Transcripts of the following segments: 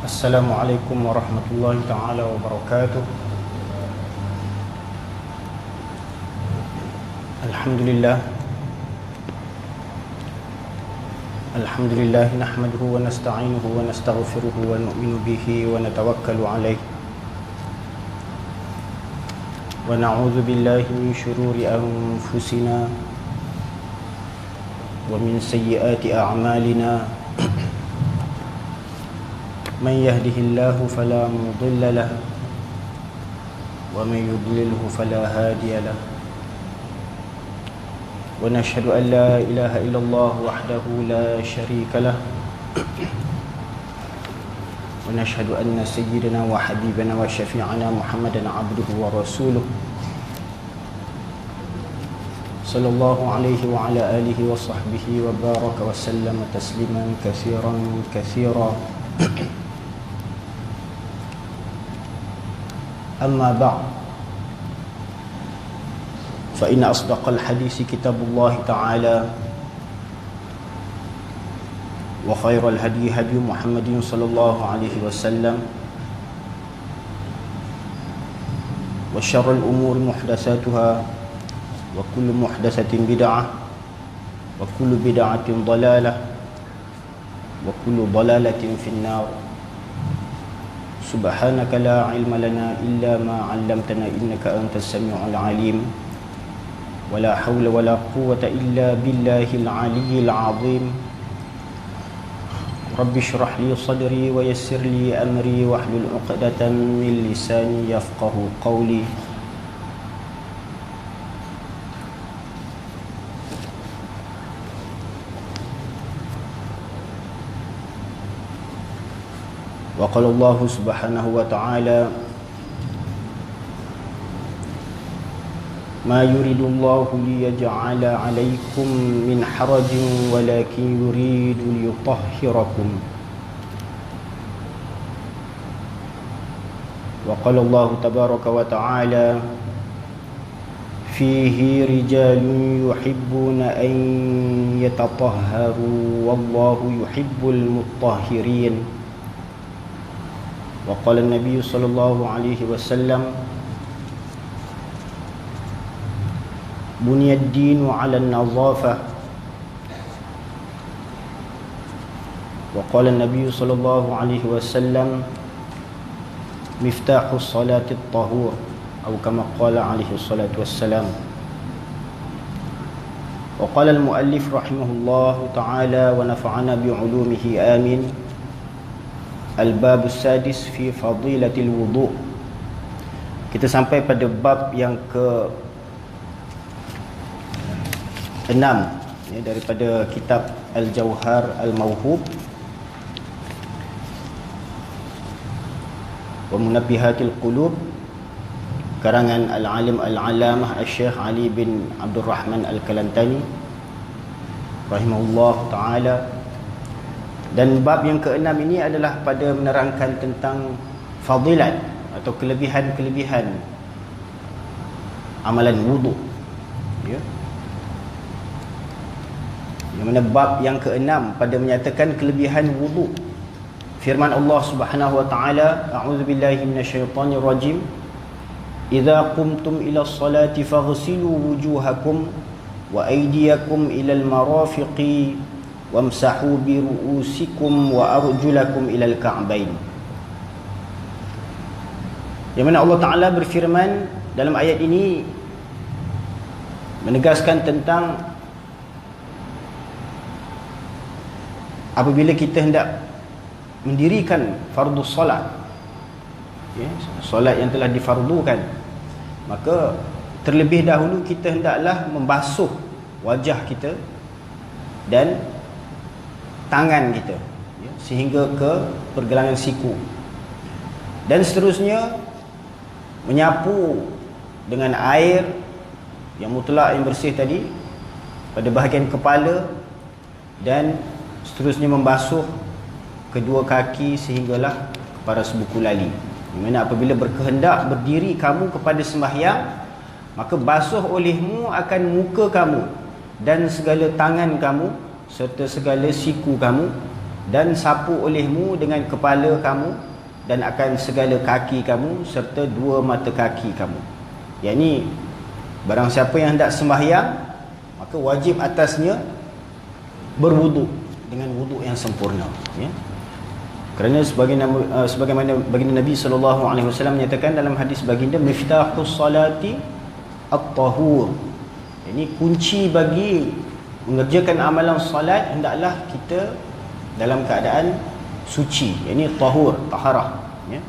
Assalamualaikum warahmatullahi taala wabarakatuh. Alhamdulillah nahmaduhu wa nasta'inuhu wa nastaghfiruhu wa nu'minu bihi wa natawakkalu alayh wa na'udzu billahi min shururi anfusina wa min sayyiati a'malina. من يهده الله فلا مضل له ومن يضلله فلا هادي له ونشهد أن لا إله إلا الله وحده لا شريك له ونشهد أن سيدنا وحبيبنا وشفيعنا محمدا عبده ورسوله صلى الله عليه وعلى آله وصحبه وبارك وسلم تسليما كثيرا كثيرا. أما بعد فإن أصدق الحديث كتاب الله تعالى وخير الهدي هدي محمد صلى الله عليه وسلم وشر الأمور محدثاتها وكل محدثة بدعة وكل بدعة ضلالة وكل ضلالة في النار. سبحانك لا علم لنا إلا ما علمتنا إنك أنت السميع العليم ولا حول ولا قوة إلا بالله العلي العظيم. رب اشرح لي صدري ويسر لي أمري واحلل عقدة من لساني يفقه قولي. وقال الله سبحانه وتعالى ما يريد الله ليجعل عليكم من حرج ولكن يريد ليطهركم. وقال الله تبارك وتعالى فيه رجال يحبون أن يتطهروا والله يحب المطهرين. وقال النبي صلى الله عليه وسلم بني الدين على النظافة. وقال النبي صلى الله عليه وسلم مفتاح الصلاة الطهور أو كما قال عليه الصلاة والسلام. وقال المؤلف رحمه الله تعالى ونفعنا بعلومه آمين Al-Bab Sadis fi Fadilatil Wudu'. Kita sampai pada bab yang ke-6 ya, daripada kitab Al-Jawhar Al-Mawhub wa Munabbihatil Qulub karangan Al-Alim Al-Alamah Al-Syekh Ali bin Abdul Rahman Al-Kalantani rahimahullah ta'ala. Dan bab yang ke-6 ini adalah pada menerangkan tentang fadilat atau kelebihan-kelebihan amalan wudu ya. Yang mana bab yang ke-6 pada menyatakan kelebihan wudu. Firman Allah Subhanahu wa taala, a'udzubillahi minasyaitonir rajim. Idza qumtum ila sholati faghsilu wujuhakum wa aydiyakum ilal marafiqi wamsahu bi ru'usikum wa arjulakum ilal ka'bain. Yang mana Allah Ta'ala berfirman dalam ayat ini menegaskan tentang apabila kita hendak mendirikan fardu solat ya, solat yang telah difardukan, maka terlebih dahulu kita hendaklah membasuh wajah kita dan tangan kita, ya, sehingga ke pergelangan siku, dan seterusnya menyapu dengan air yang mutlak, yang bersih tadi pada bahagian kepala, dan seterusnya membasuh kedua kaki sehinggalah kepada sebuku lali. Di mana apabila berkehendak berdiri kamu kepada sembahyang, maka basuh olehmu akan muka kamu dan segala tangan kamu serta segala siku kamu, dan sapu olehmu dengan kepala kamu dan akan segala kaki kamu serta dua mata kaki kamu. Yang ini, barang siapa yang hendak sembahyang, maka wajib atasnya berwuduk dengan wuduk yang sempurna, ya. Kerana sebagaimana baginda Nabi SAW menyatakan dalam hadis baginda, miftahus salati at-tahur. Ini kunci bagi mengerjakan amalan salat, hendaklah kita dalam keadaan suci, ini tahur, taharah, ya.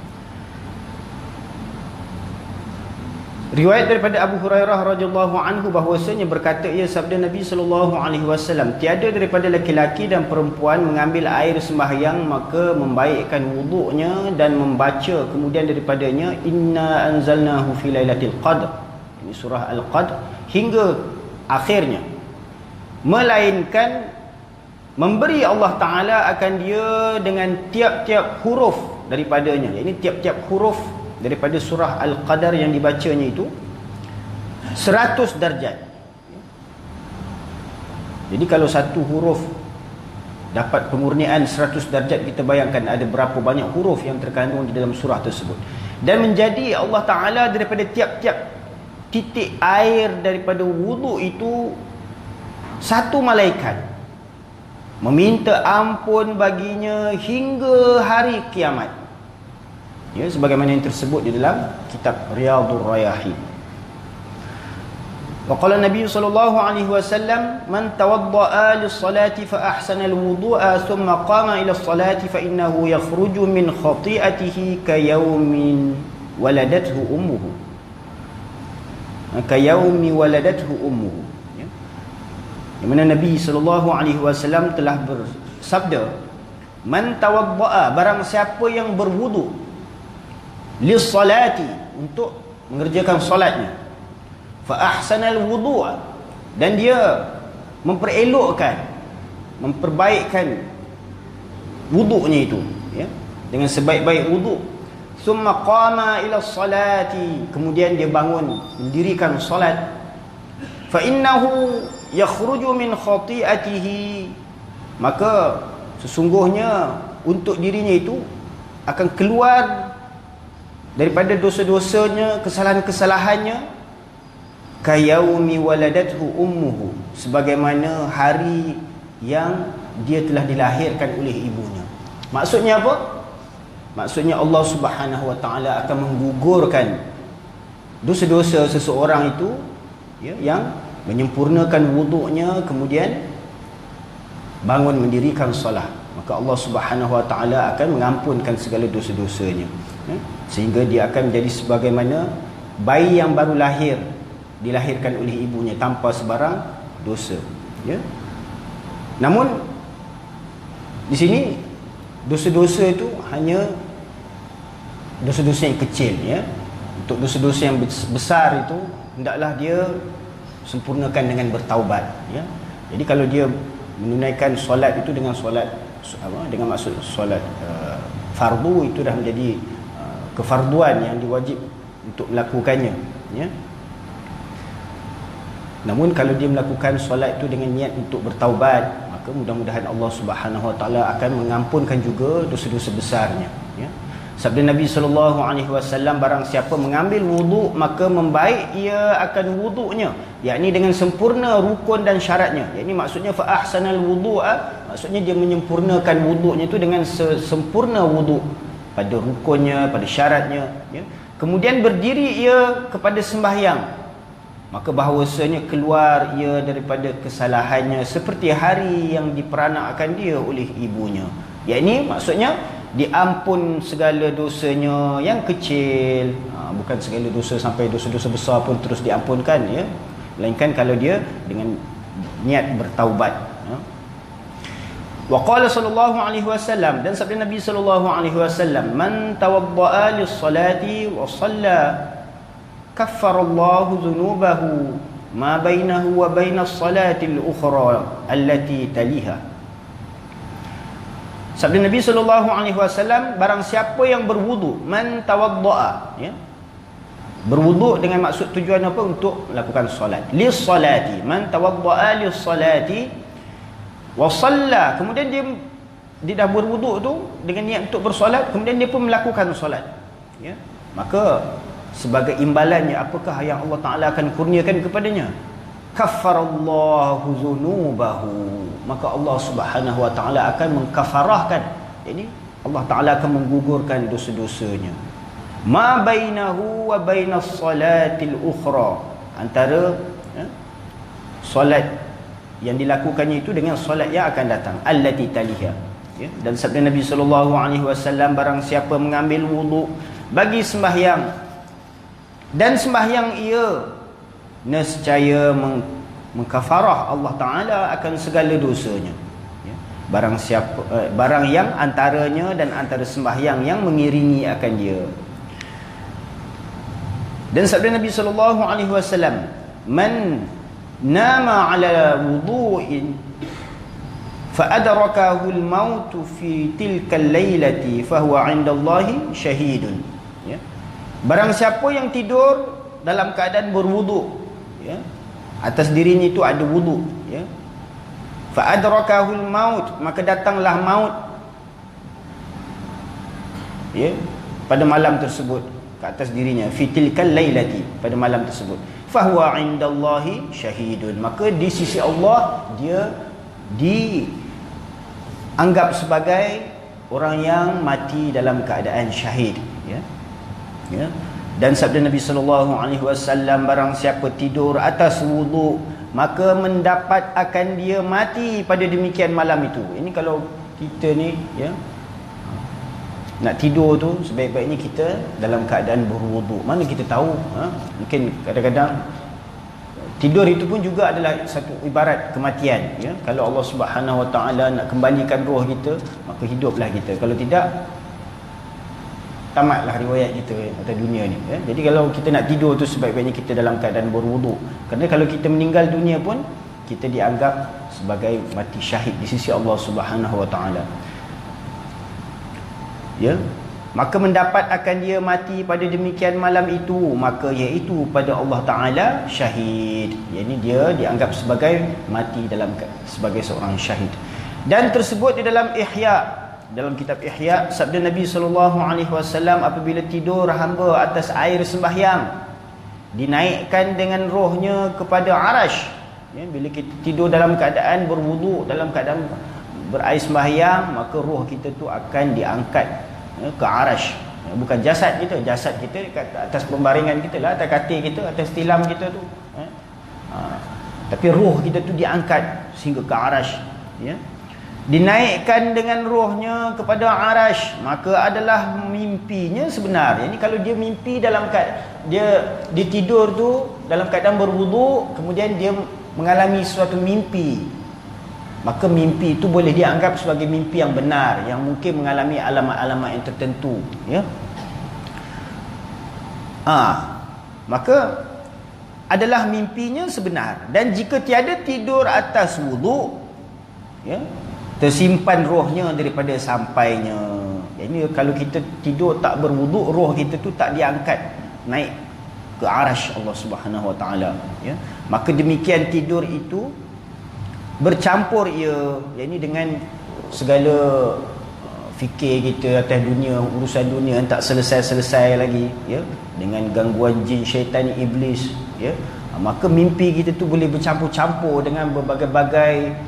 Riwayat daripada Abu Hurairah radhiyallahu anhu bahwasanya berkata ia sabda Nabi sallallahu alaihi wasallam, tiada daripada lelaki dan perempuan mengambil air sembahyang maka membaikkan wuduknya dan membaca kemudian daripadanya inna anzalnahu fi lailatul qadr, ini surah al-qadr, hingga akhirnya, melainkan memberi Allah Ta'ala akan dia dengan tiap-tiap huruf daripadanya. Ini tiap-tiap huruf daripada surah Al-Qadar yang dibacanya itu 100 darjat. Jadi kalau satu huruf dapat pemurnian 100 darjat, kita bayangkan ada berapa banyak huruf yang terkandung di dalam surah tersebut. Dan menjadi Allah Ta'ala daripada tiap-tiap titik air daripada wuduk itu satu malaikat meminta ampun baginya hingga hari kiamat, ya, sebagaimana yang tersebut di dalam kitab Riyadhur Rayahin. Wa qala Nabi sallallahu alaihi wasallam, man tawadda'a lis-salati fa ahsana al-wudu'a thumma qama ila as-salati fa innahu yakhruju min khati'atihi ka yawmin waladathu ummuhu, ka yawmi waladathu ummuhu. Di mana Nabi SAW telah bersabda, man tawadda'a, barang siapa yang berwudu, lis-salati, untuk mengerjakan solatnya, fa ahsanal wudu'a, dan dia memperelokkan, memperbaikkan wuduknya itu, ya, dengan sebaik-baik wuduk, summa qama ila salati, kemudian dia bangun mendirikan solat, fa innahu yakhruju min khati'atihi, maka sesungguhnya untuk dirinya itu akan keluar daripada dosa-dosanya, kesalahan-kesalahannya, kayaumi waladathu ummuhu, sebagaimana hari yang dia telah dilahirkan oleh ibunya. Maksudnya apa? Maksudnya Allah Subhanahu wa taala akan menggugurkan dosa-dosa seseorang itu, ya, yang menyempurnakan wuduknya kemudian bangun mendirikan solat, maka Allah Subhanahu wa taala akan mengampunkan segala dosa-dosanya, ya? Sehingga dia akan menjadi sebagaimana bayi yang baru lahir, dilahirkan oleh ibunya tanpa sebarang dosa, ya. Namun di sini dosa-dosa itu hanya dosa-dosa yang kecil, ya. Untuk dosa-dosa yang besar itu hendaklah dia sempurnakan dengan bertaubat, ya. Jadi kalau dia menunaikan solat itu dengan solat dengan maksud solat fardu, itu dah menjadi kefarduan yang diwajib untuk melakukannya, ya. Namun kalau dia melakukan solat itu dengan niat untuk bertaubat, maka mudah-mudahan Allah Subhanahu wa taala akan mengampunkan juga dosa-dosa besarnya, ya. Sabda Nabi SAW, barang siapa mengambil wuduk maka membaik ia akan wuduknya, yakni dengan sempurna rukun dan syaratnya. Yakni maksudnya fa ahsanal wudu'a, maksudnya dia menyempurnakan wuduknya itu dengan sempurna wuduk pada rukunnya, pada syaratnya, ya. Kemudian berdiri ia kepada sembahyang, maka bahawasanya keluar ia daripada kesalahannya seperti hari yang diperanakkan dia oleh ibunya. Yakni maksudnya diampun segala dosanya yang kecil, bukan segala dosa sampai dosa-dosa besar pun terus diampunkan, ya. Melainkan kalau dia dengan niat bertaubat. Wa qala sallallahu alaihi wasallam, dan sabda Nabi sallallahu alaihi wasallam, man tawaddaa lis-salati wa shalla kaffarallahu dhunubahu ma bainahu wa bainas salati al-ukhra allati taliha. Sabda Nabi sallallahu alaihi wasallam, barang siapa yang berwudu, man tawaddaa, ya, berwudu dengan maksud tujuan apa? Untuk melakukan solat. Lis-salati, man tawaddaa lis-salati wa shalla, kemudian dia dah berwuduk tu dengan niat untuk bersolat, kemudian dia pun melakukan solat, ya, maka sebagai imbalannya apakah yang Allah Ta'ala akan kurniakan kepadanya? Kaffarallahu dhunubahu, maka Allah Subhanahu Wa Ta'ala akan mengkafarahkan, jadi Allah Ta'ala akan menggugurkan dosa-dosanya. Ma bainahu wa bainas salatil ukhra, antara solat yang dilakukannya itu dengan solat yang akan datang, allati taliha, ya. Dan sabda Nabi sallallahu alaihi wasallam, barang siapa mengambil wuduk bagi sembahyang, dan sembahyang ia nescaya mengkafarah Allah Taala akan segala dosanya, ya. Barang yang antaranya dan antara sembahyang yang mengiringi akan dia. Dan sabda Nabi sallallahu alaihi wasallam, man nama ala wudu'in fa adrakahu al-maut fi tilka al-lailati fa huwa 'inda Allahi syahidun, ya. Barang siapa yang tidur dalam keadaan berwuduk, ya, atas dirinya itu ada wuduk, ya, fa adrakahu al-maut, maka datanglah maut, ya, pada malam tersebut ke atas dirinya, fi tilka al-lailati, pada malam tersebut, fahuwa indallahi syahidun, maka di sisi Allah dia dianggap sebagai orang yang mati dalam keadaan syahid, ya, ya. Dan sabda Nabi sallallahu alaihi wasallam, barang siapa tidur atas wuduk, maka mendapat akan dia mati pada demikian malam itu. Ini kalau kita ni, ya, nak tidur tu sebaik-baiknya kita dalam keadaan berwuduk. Mana kita tahu, mungkin kadang-kadang tidur itu pun juga adalah satu ibarat kematian, ya. Kalau Allah Subhanahu Wa Taala nak kembalikan roh kita, maka hiduplah kita. Kalau tidak, tamatlah riwayat kita atas dunia ni, ya. Jadi kalau kita nak tidur tu sebaik-baiknya kita dalam keadaan berwuduk. Kerana kalau kita meninggal dunia pun kita dianggap sebagai mati syahid di sisi Allah Subhanahu Wa Taala, ya. Maka mendapat akan dia mati pada demikian malam itu, maka iaitu pada Allah Ta'ala syahid, yakni dia dianggap sebagai mati sebagai seorang syahid. Dan tersebut di dalam Ihya, dalam kitab Ihya, sabda Nabi SAW, apabila tidur hamba atas air sembahyang, dinaikkan dengan rohnya kepada arash, ya. Bila kita tidur dalam keadaan berwuduk, dalam keadaan berair sembahyang, maka roh kita tu akan diangkat, ya, ke arash, ya. Bukan jasad kita dekat atas pembaringan kita lah, atas katil kita, atas tilam kita tu, ya. Tapi roh kita tu diangkat sehingga ke arash, ya. Dinaikkan dengan rohnya kepada arash, maka adalah mimpinya sebenar. Ini kalau dia mimpi dalam keadaan dia tidur tu dalam keadaan berwuduk, kemudian dia mengalami suatu mimpi, maka mimpi itu boleh dianggap sebagai mimpi yang benar, yang mungkin mengalami alamat-alamat yang tertentu, ya. Maka adalah mimpinya sebenar. Dan jika tiada tidur atas wuduk, ya, tersimpan rohnya daripada sampainya. Jadi kalau kita tidur tak berwuduk, roh kita tu tak diangkat naik ke arash Allah Subhanahu Wa Taala, ya. Maka demikian tidur itu bercampur ia, yakni dengan segala fikir kita atas dunia, urusan dunia yang tak selesai-selesai lagi, ya, dengan gangguan jin, syaitan, iblis, ya. Maka mimpi kita tu boleh bercampur-campur dengan berbagai-bagai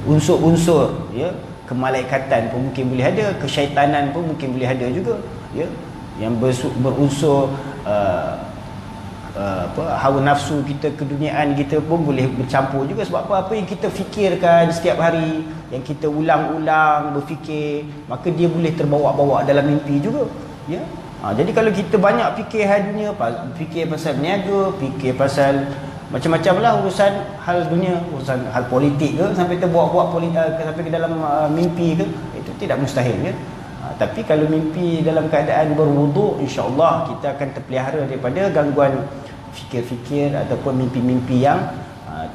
unsur-unsur, ya. Kemalaikatan pun mungkin boleh ada, kesyaitanan pun mungkin boleh ada juga, ya. Yang berunsur hawa nafsu kita, keduniaan kita pun boleh bercampur juga. Sebab apa yang kita fikirkan setiap hari, yang kita ulang-ulang berfikir, maka dia boleh terbawa-bawa dalam mimpi juga, ya. Jadi kalau kita banyak fikir hal dunia, fikir pasal berniaga, fikir pasal Macam-macam lah urusan hal dunia, urusan hal politik ke, sampai terbuat-buat sampai ke dalam mimpi ke, itu tidak mustahil ya. Tapi kalau mimpi dalam keadaan berwuduk, insya-Allah kita akan terpelihara daripada gangguan fikir-fikir ataupun mimpi-mimpi yang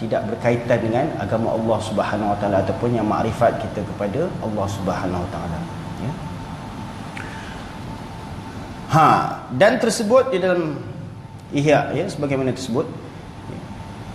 tidak berkaitan dengan agama Allah Subhanahu Wa Taala ataupun yang makrifat kita kepada Allah Subhanahu Wa Taala ya. Dan tersebut di dalam Ihya ya, sebagaimana tersebut,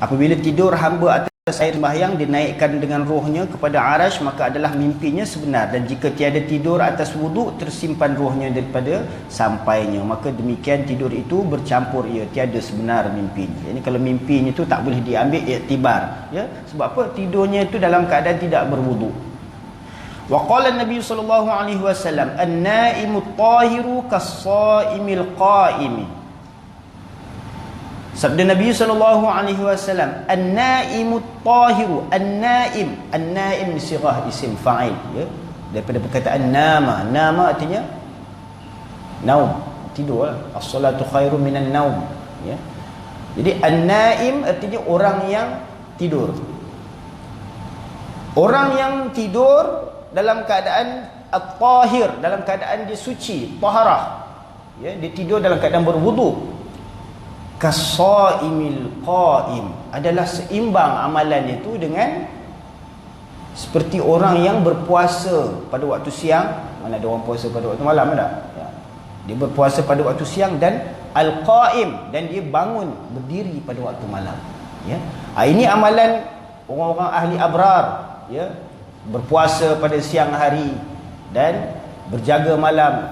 apabila tidur hamba atas air sembahyang, dinaikkan dengan rohnya kepada arash, maka adalah mimpinya sebenar. Dan jika tiada tidur atas wuduk, tersimpan rohnya daripada sampainya, maka demikian tidur itu bercampur ia, tiada sebenar mimpinya. Jadi kalau mimpinya itu tak boleh diambil iktibar ya. Sebab apa? Tidurnya itu dalam keadaan tidak berwuduk. Wa qala an-nabi sallallahu alaihi wasallam, an-naimu at-tahiru kas-shaimil qaimi. Sabda Nabi sallallahu alaihi wasallam, an-naimu at-tahiru, an-naim sirah isim fa'il ya, daripada perkataan nama. Nama artinya naum, tidur lah. As-salatu khairu minan naum ya. Jadi an-naim artinya orang yang tidur. Orang yang tidur dalam keadaan at-tahir, dalam keadaan dia suci, taharah ya, dia tidur dalam keadaan berwuduk. Kasaimil qaim, adalah seimbang amalan itu dengan seperti orang yang berpuasa pada waktu siang. Mana ada orang puasa pada waktu malam ada ya. Dia berpuasa pada waktu siang, dan al-qaim, dan dia bangun berdiri pada waktu malam ya. Ini amalan orang-orang ahli abrar ya, berpuasa pada siang hari dan berjaga malam,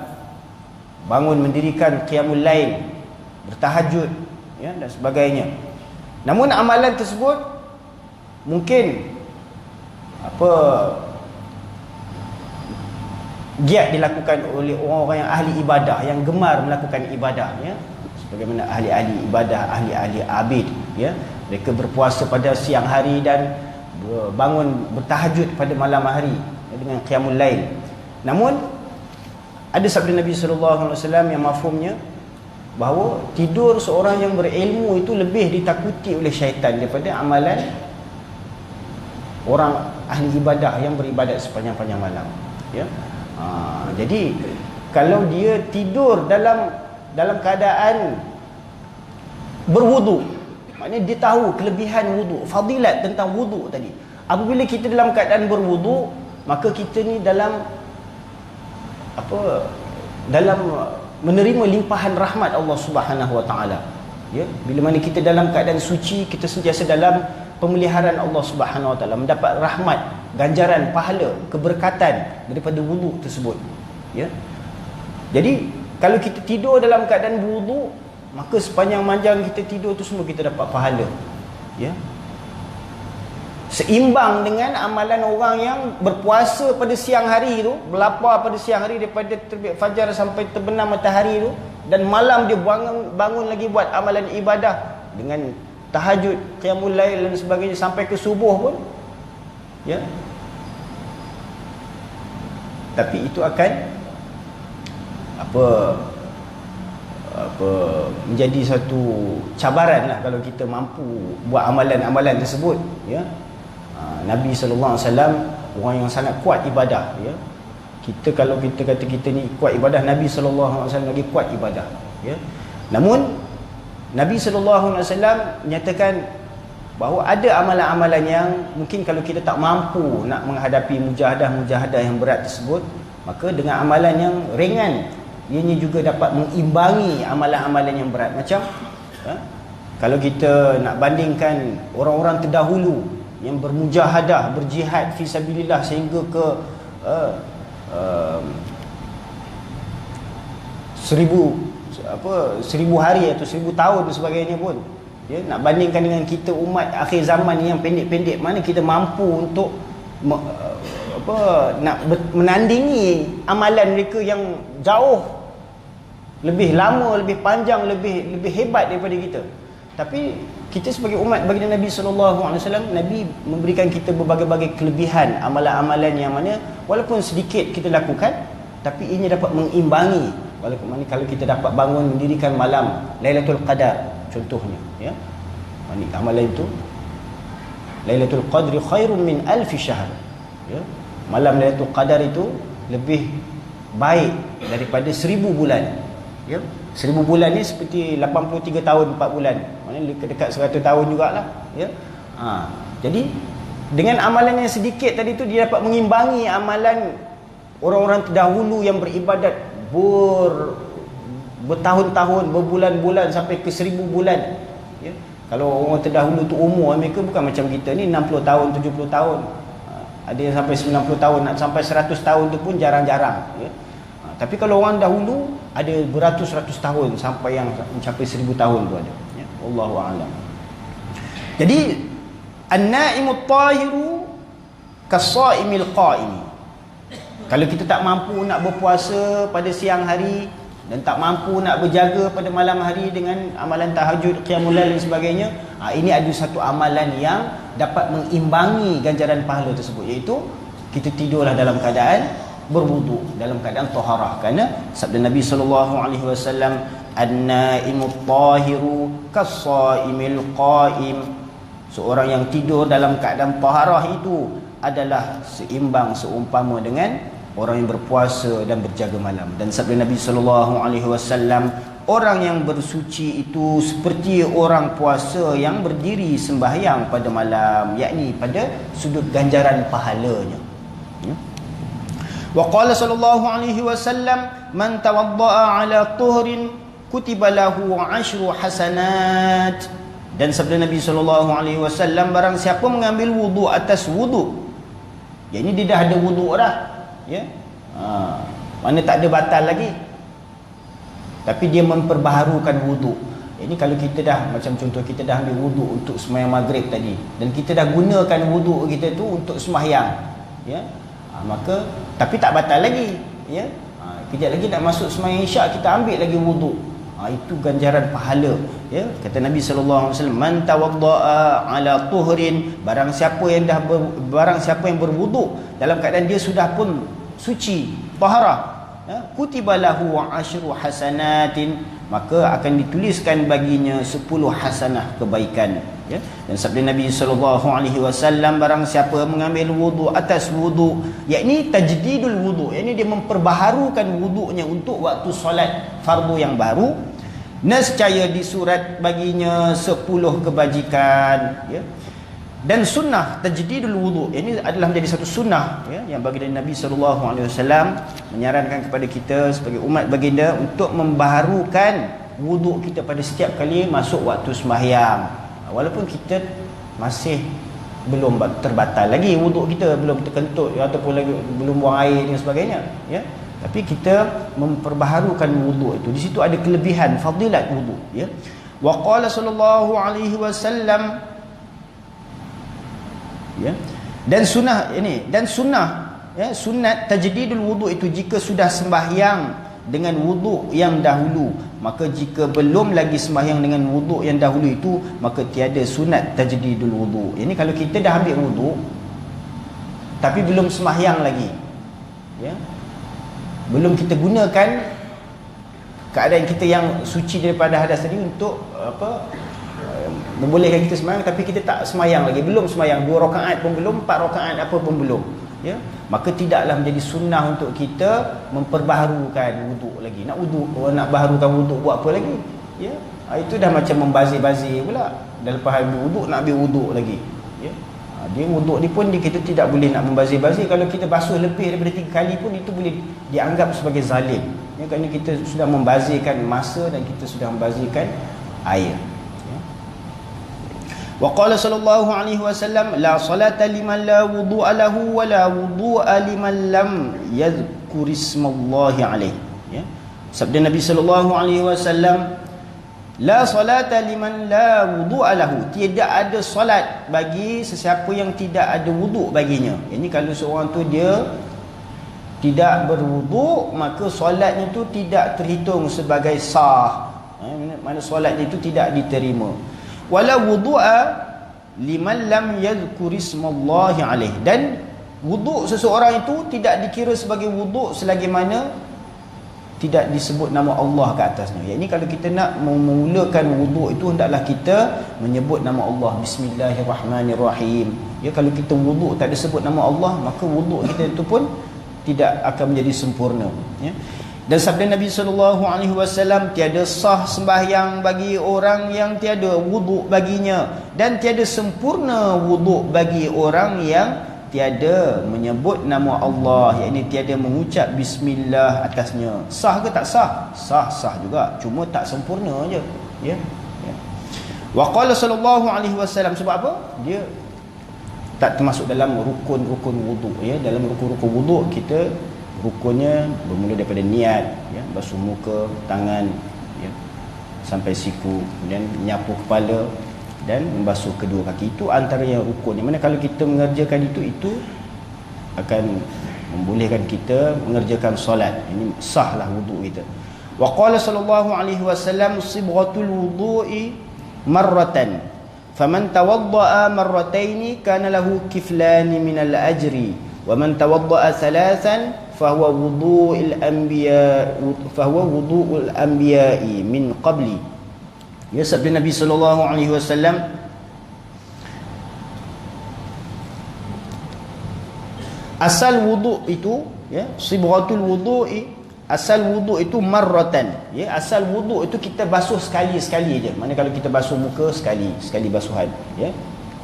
bangun mendirikan qiyamul lail, bertahajud ya, dan sebagainya. Namun amalan tersebut mungkin giat dilakukan oleh orang-orang yang ahli ibadah, yang gemar melakukan ibadah ya, sebagaimana ahli-ahli ibadah, ahli-ahli abid ya. Mereka berpuasa pada siang hari dan bangun bertahajud pada malam hari ya, dengan qiyamul lail. Namun ada sabda Nabi sallallahu alaihi wasallam yang mafhumnya bahawa tidur seorang yang berilmu itu lebih ditakuti oleh syaitan daripada amalan orang ahli ibadah yang beribadat sepanjang-panjang malam ya. Jadi kalau dia tidur dalam keadaan berwuduk, maknanya dia tahu kelebihan wuduk, fadilat tentang wuduk tadi. Apabila kita dalam keadaan berwuduk, maka kita ni dalam menerima limpahan rahmat Allah Subhanahu Wa Taala ya. Bila mana kita dalam keadaan suci, kita sentiasa dalam pemeliharaan Allah Subhanahu Wa Taala, mendapat rahmat, ganjaran, pahala, keberkatan daripada wuduk tersebut ya. Jadi kalau kita tidur dalam keadaan berwuduk, maka sepanjang kita tidur tu semua kita dapat pahala ya. Seimbang dengan amalan orang yang berpuasa pada siang hari tu, berlapar pada siang hari daripada terbit fajar sampai terbenam matahari tu, dan malam dia bangun lagi buat amalan ibadah dengan tahajud, qiyamul lail dan sebagainya sampai ke subuh pun ya. Tapi itu akan menjadi satu cabaran lah kalau kita mampu buat amalan-amalan tersebut ya. Nabi sallallahu alaihi wasallam orang yang sangat kuat ibadah ya. Kalau kita kata kita ni kuat ibadah, Nabi sallallahu alaihi wasallam lagi kuat ibadah ya. Namun Nabi sallallahu alaihi wasallam menyatakan bahawa ada amalan-amalan yang mungkin kalau kita tak mampu nak menghadapi mujahadah yang berat tersebut, maka dengan amalan yang ringan ianya juga dapat mengimbangi amalan-amalan yang berat. Macam kalau kita nak bandingkan orang-orang terdahulu yang bermujahadah, berjihad fi sabilillah sehingga ke 1000 hari atau 1000 tahun dan sebagainya pun ya, nak bandingkan dengan kita umat akhir zaman yang pendek-pendek, mana kita mampu untuk nak menandingi amalan mereka yang jauh lebih lama, lebih panjang, lebih hebat daripada kita. Tapi kita sebagai umat baginda Nabi sallallahu alaihi wasallam, Nabi memberikan kita berbagai-bagai kelebihan amalan-amalan yang mana walaupun sedikit kita lakukan, tapi ini dapat mengimbangi. Walaupun mana kalau kita dapat bangun mendirikan malam Lailatul Qadar contohnya ya. Amalan itu Lailatul Qadri khairun min alfi syahr. Ya. Malam Lailatul Qadar itu lebih baik daripada 1000 bulan. Ya. 1000 bulan ni seperti 83 tahun 4 bulan. Maknanya dekat 100 tahun jugalah, ya. Jadi dengan amalan yang sedikit tadi tu dia dapat mengimbangi amalan orang-orang terdahulu yang beribadat bertahun-tahun, berbulan-bulan sampai ke 1000 bulan. Ya. Kalau orang terdahulu tu umur mereka bukan macam kita ni 60 tahun, 70 tahun. Ada yang sampai 90 tahun, nak sampai 100 tahun tu pun jarang-jarang, ya. Tapi kalau orang dahulu ada beratus-ratus tahun sampai yang mencapai 1000 tahun tu ada, ya. Wallahu a'lam. Jadi an-na'imut tahiru kas-sha'imil qa'im. Kalau kita tak mampu nak berpuasa pada siang hari dan tak mampu nak berjaga pada malam hari dengan amalan tahajud, qiyamul lail dan sebagainya, ini ada satu amalan yang dapat mengimbangi ganjaran pahala tersebut, iaitu kita tidurlah dalam keadaan berwuduk, dalam keadaan taharah. Kerana sabda Nabi SAW, an-naimut tahiru kas-shaimil qaim. Seorang yang tidur dalam keadaan taharah itu adalah seimbang, seumpama dengan orang yang berpuasa dan berjaga malam. Dan sabda Nabi SAW, orang yang bersuci itu seperti orang puasa yang berdiri sembahyang pada malam, yakni pada sudut ganjaran pahalanya. Wa qala sallallahu alaihi wasallam, man tawaddaa ala tuhrin kutiba lahu 10 hasanat. Dan sabda Nabi sallallahu alaihi wasallam, barang siapa mengambil wudu atas wudu, yakni dia dah ada wudu dah, ya. Mana tak ada batal lagi, tapi dia memperbaharukan wudu. Ini kalau kita dah, macam contoh kita dah ambil wudu untuk sembahyang maghrib tadi, dan kita dah gunakan wudu kita tu untuk sembahyang, ya. Maka tapi tak batal lagi, ya. Kejap lagi nak masuk sembahyang isyak, kita ambil lagi wudu. Itu ganjaran pahala, ya. Kata Nabi sallallahu alaihi wasallam, man tawaddaa ala tuhrin, barang siapa yang berwuduk dalam keadaan dia sudah pun suci, taharah, ya, kutiba lahu 10 hasanatin, maka akan dituliskan baginya 10 hasanah kebaikan, ya. Dan sabda Nabi SAW, barang siapa mengambil wudu atas wudu, yakni tajdidul wudu, yakni dia memperbaharukan wudunya untuk waktu solat fardu yang baru, nescaya disurat baginya 10 kebajikan, ya. Dan sunnah tajdidul wudu ini adalah menjadi satu sunnah, ya, yang baginda Nabi SAW menyarankan kepada kita sebagai umat baginda untuk membaharukan wudu kita pada setiap kali masuk waktu sembahyang. Walaupun kita masih belum terbatal lagi wudu kita, belum terkentut, ya, ataupun lagi belum buang air dan sebagainya, ya. Tapi kita memperbaharukan wudu itu. Di situ ada kelebihan fadilat wudu, ya. Wa qala sallallahu alaihi wasallam, ya. Dan sunnah ini, dan sunnah, ya, sunat tajdidul wudu itu jika sudah sembahyang dengan wudu yang dahulu, maka jika belum lagi sembahyang dengan wudu yang dahulu itu, maka tiada sunat tajdidul wudu. Ini kalau kita dah ambil wudu tapi belum sembahyang lagi, ya, belum kita gunakan keadaan kita yang suci daripada hadas tadi untuk membolehkan kita sembahyang, tapi kita tak sembahyang lagi, belum sembahyang 2 rakaat pun belum, 4 rakaat apa pun belum, ya, maka tidaklah menjadi sunnah untuk kita memperbaharukan wudu lagi. Nak baharukan wudu buat apa lagi, ya. Itu dah macam membazir-bazir pula. Dah lepas ambil wudu nak ambil wudu lagi, ya. Dia wudu ni pun kita tidak boleh nak membazir-bazir. Kalau kita basuh lebih daripada 3 kali pun itu boleh dianggap sebagai zalim, ya, kerana kita sudah membazirkan masa dan kita sudah membazirkan air. Wa qala sallallahu alaihi wasallam, la salata liman la wudu'a lahu wa la wudu'a liman lam yadhkur ismallahi alaihi, ya. Sabda Nabi sallallahu alaihi wasallam, la salata liman la wudu'a lahu, tidak ada solat bagi sesiapa yang tidak ada wuduk baginya. Ini kalau seorang tu dia tidak berwuduk, maka solatnya itu tidak terhitung sebagai sah, mana solatnya itu tidak diterima. Wala wudu'a liman lam yadhkur ismallahi alaih, dan wuduk seseorang itu tidak dikira sebagai wuduk selagi mana tidak disebut nama Allah ke atasnya. Yang ini kalau kita nak memulakan wuduk itu, hendaklah kita menyebut nama Allah, Bismillahirrahmanirrahim. Ya, kalau kita wuduk tak ada sebut nama Allah, maka wuduk kita itu pun tidak akan menjadi sempurna. Ya. Dan sabda Nabi SAW, tiada sah sembahyang bagi orang yang tiada wuduk baginya, dan tiada sempurna wuduk bagi orang yang tiada menyebut nama Allah, yakni tiada mengucap bismillah atasnya. Sah ke tak sah? Sah juga, cuma tak sempurna aja. Ya. Ya. Wa qala sallallahu alaihi wasallam, sebab apa? Dia tak termasuk dalam rukun-rukun wuduk. Ya, dalam rukun-rukun wuduk kita rukunnya bermula daripada niat, ya, basuh muka, tangan, ya, sampai siku, kemudian menyapu kepala dan membasuh kedua kaki. Itu antara yang rukun. Yang mana kalau kita mengerjakan itu akan membolehkan kita mengerjakan solat. Ini sahlah wuduk kita. Wa qala sallallahu alaihi wasallam, sibghatul wudu'i marratan, faman tawadda'a marrataini kana lahu kiflani minal ajri, wa man tawadda'a thalathan fahuwa wudu'ul anbiya'i min qabli. Ya, sabda Nabi sallallahu alaihi wasallam, asal wuduk itu, ya, sibghatul wudu'i, asal wuduk itu marratan. Ya, asal wuduk itu kita basuh sekali-sekali aja. Mana kalau kita basuh muka sekali basuhan, ya,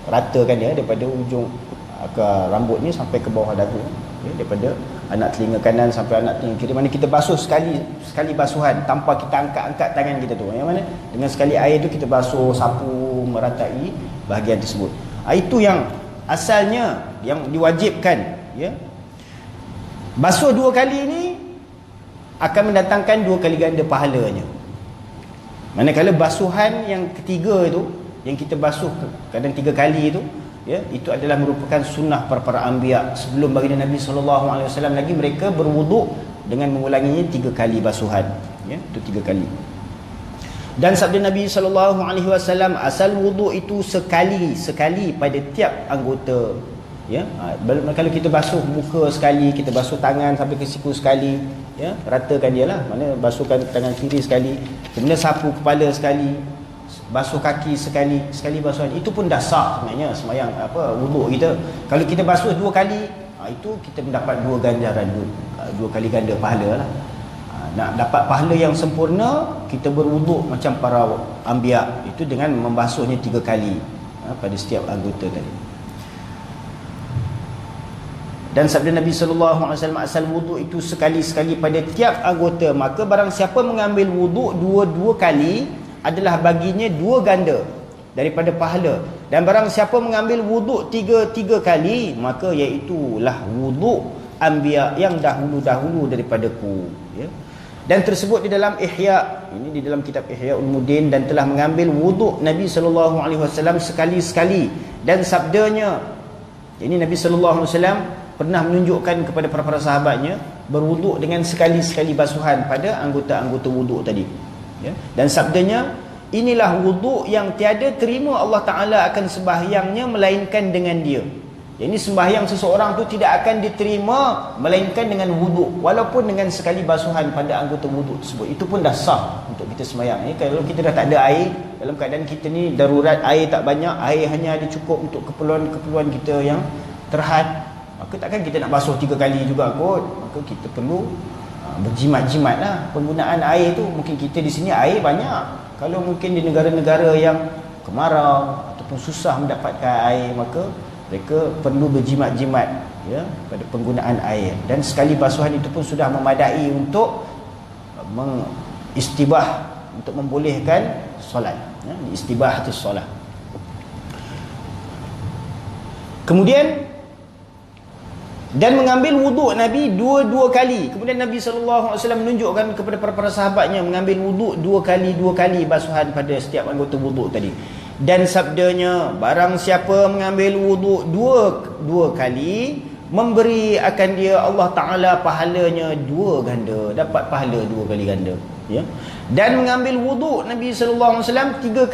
ratakan dia daripada ujung akar rambut ni sampai ke bawah dagu, ya, daripada anak telinga kanan sampai anak telinga kiri. Mana kita basuh sekali basuhan tanpa kita angkat tangan kita tu. Yang mana dengan sekali air tu kita basuh, sapu, meratai bahagian tersebut. Itu yang asalnya yang diwajibkan, ya. Basuh 2 kali ni akan mendatangkan 2 kali ganda pahalanya. Manakala basuhan yang ketiga itu, yang kita basuh kadang 3 kali itu, ya, itu adalah merupakan sunnah para anbiya. Sebelum baginda Nabi SAW lagi, mereka berwuduk dengan mengulanginya 3 kali basuhan, ya, itu 3 kali. Dan sabda Nabi SAW, asal wuduk itu sekali pada tiap anggota. Ya, kalau kita basuh muka sekali, kita basuh tangan sampai ke siku sekali, ya, ratakan dia lah. Mana basuhkan tangan kiri sekali, kemudian sapu kepala sekali, basuh kaki sekali basuhan. Itu pun dah sah sebenarnya sembahyang wuduk kita. Kalau kita basuh 2 kali, itu kita mendapat 2 ganjaran, 2 kali ganda pahala lah. Nak dapat pahala yang sempurna, kita berwuduk macam para anbiya, itu dengan membasuhnya 3 kali pada setiap anggota tadi. Dan sabda Nabi SAW, asal wuduk itu sekali-sekali pada tiap anggota, maka barang siapa mengambil wuduk 2 kali, adalah baginya 2 ganda daripada pahala. Dan barang siapa mengambil wuduk 3 kali, maka iaitulah wuduk anbiya yang dahulu-dahulu daripadaku, ya. Dan tersebut di dalam Ihya, ini di dalam kitab Ihya Ulumuddin, dan telah mengambil wuduk Nabi SAW sekali-sekali. Dan sabdanya, ini Nabi SAW pernah menunjukkan kepada para sahabatnya berwuduk dengan sekali-sekali basuhan pada anggota-anggota wuduk tadi, ya. Dan sabdanya, inilah wuduk yang tiada terima Allah Ta'ala akan sembahyangnya melainkan dengan dia. Ini sembahyang seseorang tu tidak akan diterima melainkan dengan wuduk, walaupun dengan sekali basuhan pada anggota wuduk tersebut. Itu pun dah sah untuk kita sembahyang. Kalau kita dah tak ada air, dalam keadaan kita ni darurat, air tak banyak, air hanya ada cukup untuk keperluan kita yang terhad, maka takkan kita nak basuh 3 kali juga kot. Maka kita perlu berjimat-jimat lah penggunaan air tu. Mungkin kita di sini air banyak, kalau mungkin di negara-negara yang kemarau ataupun susah mendapatkan air, maka mereka perlu berjimat-jimat, ya, pada penggunaan air. Dan sekali basuhan itu pun sudah memadai untuk istibah, untuk membolehkan solat, ya, istibahatus solat. Kemudian, dan mengambil wuduk Nabi 2 kali. Kemudian Nabi SAW menunjukkan kepada para sahabatnya mengambil wuduk 2 kali basuhan pada setiap anggota wuduk tadi. Dan sabdanya, barang siapa mengambil wuduk 2 kali, memberi akan dia Allah Ta'ala pahalanya 2 ganda, dapat pahala 2 kali ganda, ya. Dan mengambil wuduk Nabi SAW 3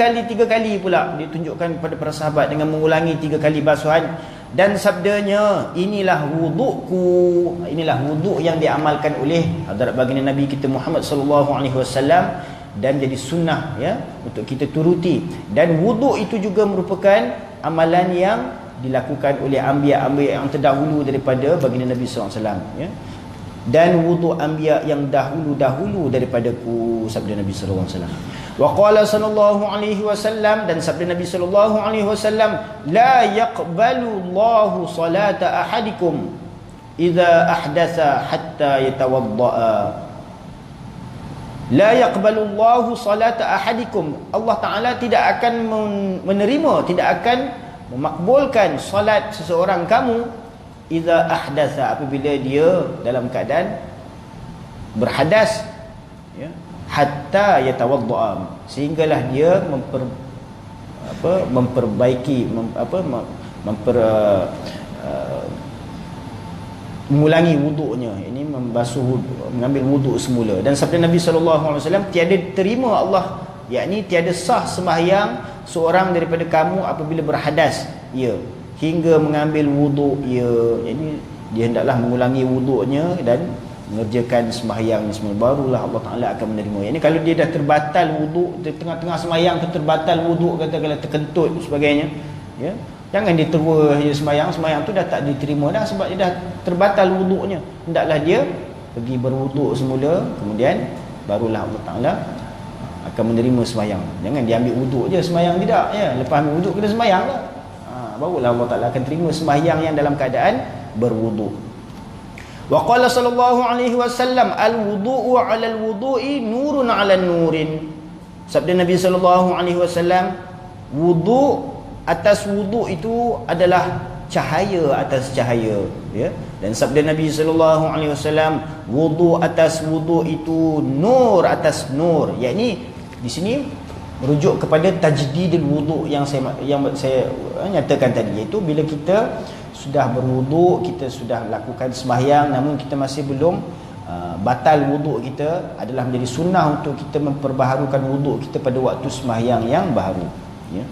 kali pula, ditunjukkan kepada para sahabat dengan mengulangi 3 kali basuhan. Dan sabdanya, inilah wudu'ku, inilah wuduk yang diamalkan oleh hadirat baginda Nabi kita Muhammad sallallahu alaihi wasallam, dan jadi sunnah ya untuk kita turuti. Dan wuduk itu juga merupakan amalan yang dilakukan oleh anbiya-anbiya yang terdahulu daripada baginda Nabi sallallahu alaihi wasallam ya. Dan wuduk anbiya yang dahulu-dahulu daripadaku, sabda Nabi sallallahu alaihi wasallam. Wa qala sallallahu alaihi wasallam, dan sabda Nabi sallallahu alaihi wasallam, la yaqbalu Allahu salata ahadikum idza ahdatha hatta yatawaddaa. La yaqbalu Allahu salata ahadikum, Allah Taala tidak akan menerima, tidak akan memakbulkan salat seseorang kamu idza ahdatha, apabila dia dalam keadaan berhadas ya, hatta yatawaddaa, sehinggalah dia mengulangi wuduknya, ini mengambil wuduk semula. Dan sabda Nabi sallallahu alaihi wasallam, tiada terima Allah, yakni tiada sah sembahyang seorang daripada kamu apabila berhadas ya, hingga mengambil wuduk ya, ini dia hendaklah mengulangi wuduknya dan mengerjakan sembahyang semula, barulah Allah Taala akan menerima. Ini kalau dia dah terbatal wuduk, di tengah-tengah sembahyang tu terbatal wuduk, katakanlah terkentut sebagainya ya, jangan dia terus dia sembahyang tu dah tak diterima dah, sebab dia dah terbatal wuduknya. Hendaklah dia pergi berwuduk semula, kemudian barulah Allah Taala akan menerima sembahyang. Jangan dia ambil wuduk je sembahyang tidak ya, lepas ambil wuduk kena sembahyang lah. Barulah Allah Taala akan terima sembahyang yang dalam keadaan berwuduk. Wa qala sallallahu alaihi wasallam, al-wudu'u 'ala al-wudu'i nurun 'ala nurin. Sabda Nabi sallallahu alaihi wasallam, wuduk atas wuduk itu adalah cahaya atas cahaya ya. Dan sabda Nabi sallallahu alaihi wasallam, wuduk atas wuduk itu nur atas nur, yakni di sini merujuk kepada tajdidul wuduk yang saya nyatakan tadi, iaitu bila kita sudah berwuduk, kita sudah lakukan sembahyang, namun kita masih belum batal wuduk kita, adalah menjadi sunnah untuk kita memperbaharukan wuduk kita pada waktu sembahyang yang baru ya.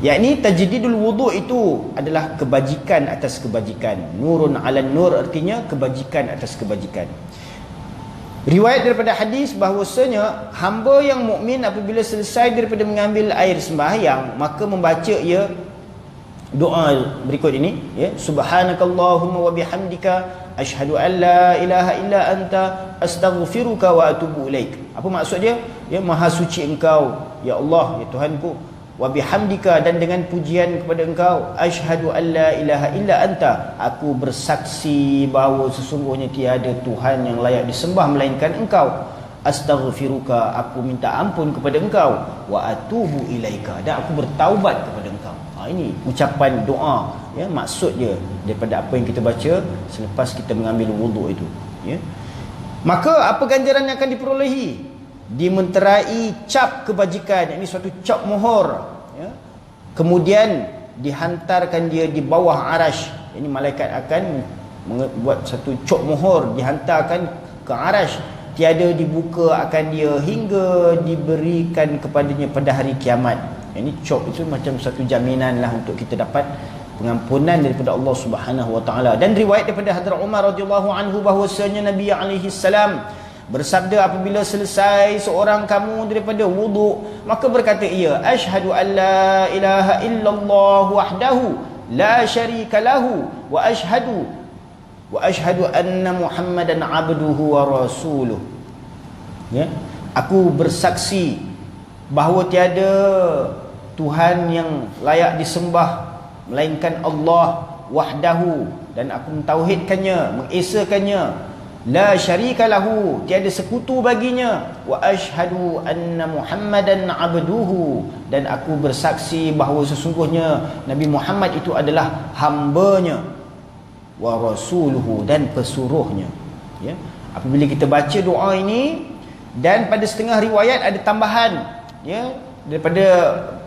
Yakni tajdidul wuduk itu adalah kebajikan atas kebajikan, nurun 'ala nur, artinya kebajikan atas kebajikan. Riwayat daripada hadis bahawasanya hamba yang mukmin apabila selesai daripada mengambil air sembahyang, maka membaca ia doa berikut ini ya, subhanakallahumma wa bihamdika asyhadu an la ilaha illa anta astaghfiruka wa atubu ilaik. Apa maksud dia? Ya, maha suci engkau ya Allah, ya Tuhanku, wa bihamdika, dan dengan pujian kepada engkau, asyhadu an la ilaha illa anta, aku bersaksi bahawa sesungguhnya tiada Tuhan yang layak disembah melainkan engkau, astaghfiruka, aku minta ampun kepada engkau, wa atubu ilaika, dan aku bertaubat kepada engkau. Ini ucapan doa ya, maksud dia daripada apa yang kita baca selepas kita mengambil wuduk itu ya. Maka apa ganjaran yang akan diperolehi? Dimenterai cap kebajikan, ini suatu cap mohor ya. Kemudian dihantarkan dia di bawah arash, ini malaikat akan membuat satu cap mohor, dihantarkan ke arash, tiada dibuka akan dia hingga diberikan kepadanya pada hari kiamat. Ini cap itu macam satu jaminan lah untuk kita dapat pengampunan daripada Allah Subhanahu wa taala. Dan riwayat daripada Hadrat Umar radhiyallahu anhu bahwasanya Nabi alaihi salam bersabda, apabila selesai seorang kamu daripada wuduk, maka berkata ia, asyhadu an la ilaha illallah wahdahu la syarika lahu wa asyhadu anna Muhammadan abduhu wa rasuluh ya, aku bersaksi bahawa tiada Tuhan yang layak disembah melainkan Allah wahdahu, dan aku mentauhidkannya, mengesakannya, la syarika lahu, tiada sekutu baginya, wa asyhadu anna Muhammadan abduhu, dan aku bersaksi bahawa sesungguhnya Nabi Muhammad itu adalah hambanya, wa rasuluhu, dan pesuruhnya ya. Apabila kita baca doa ini, dan pada setengah riwayat ada tambahan ya, daripada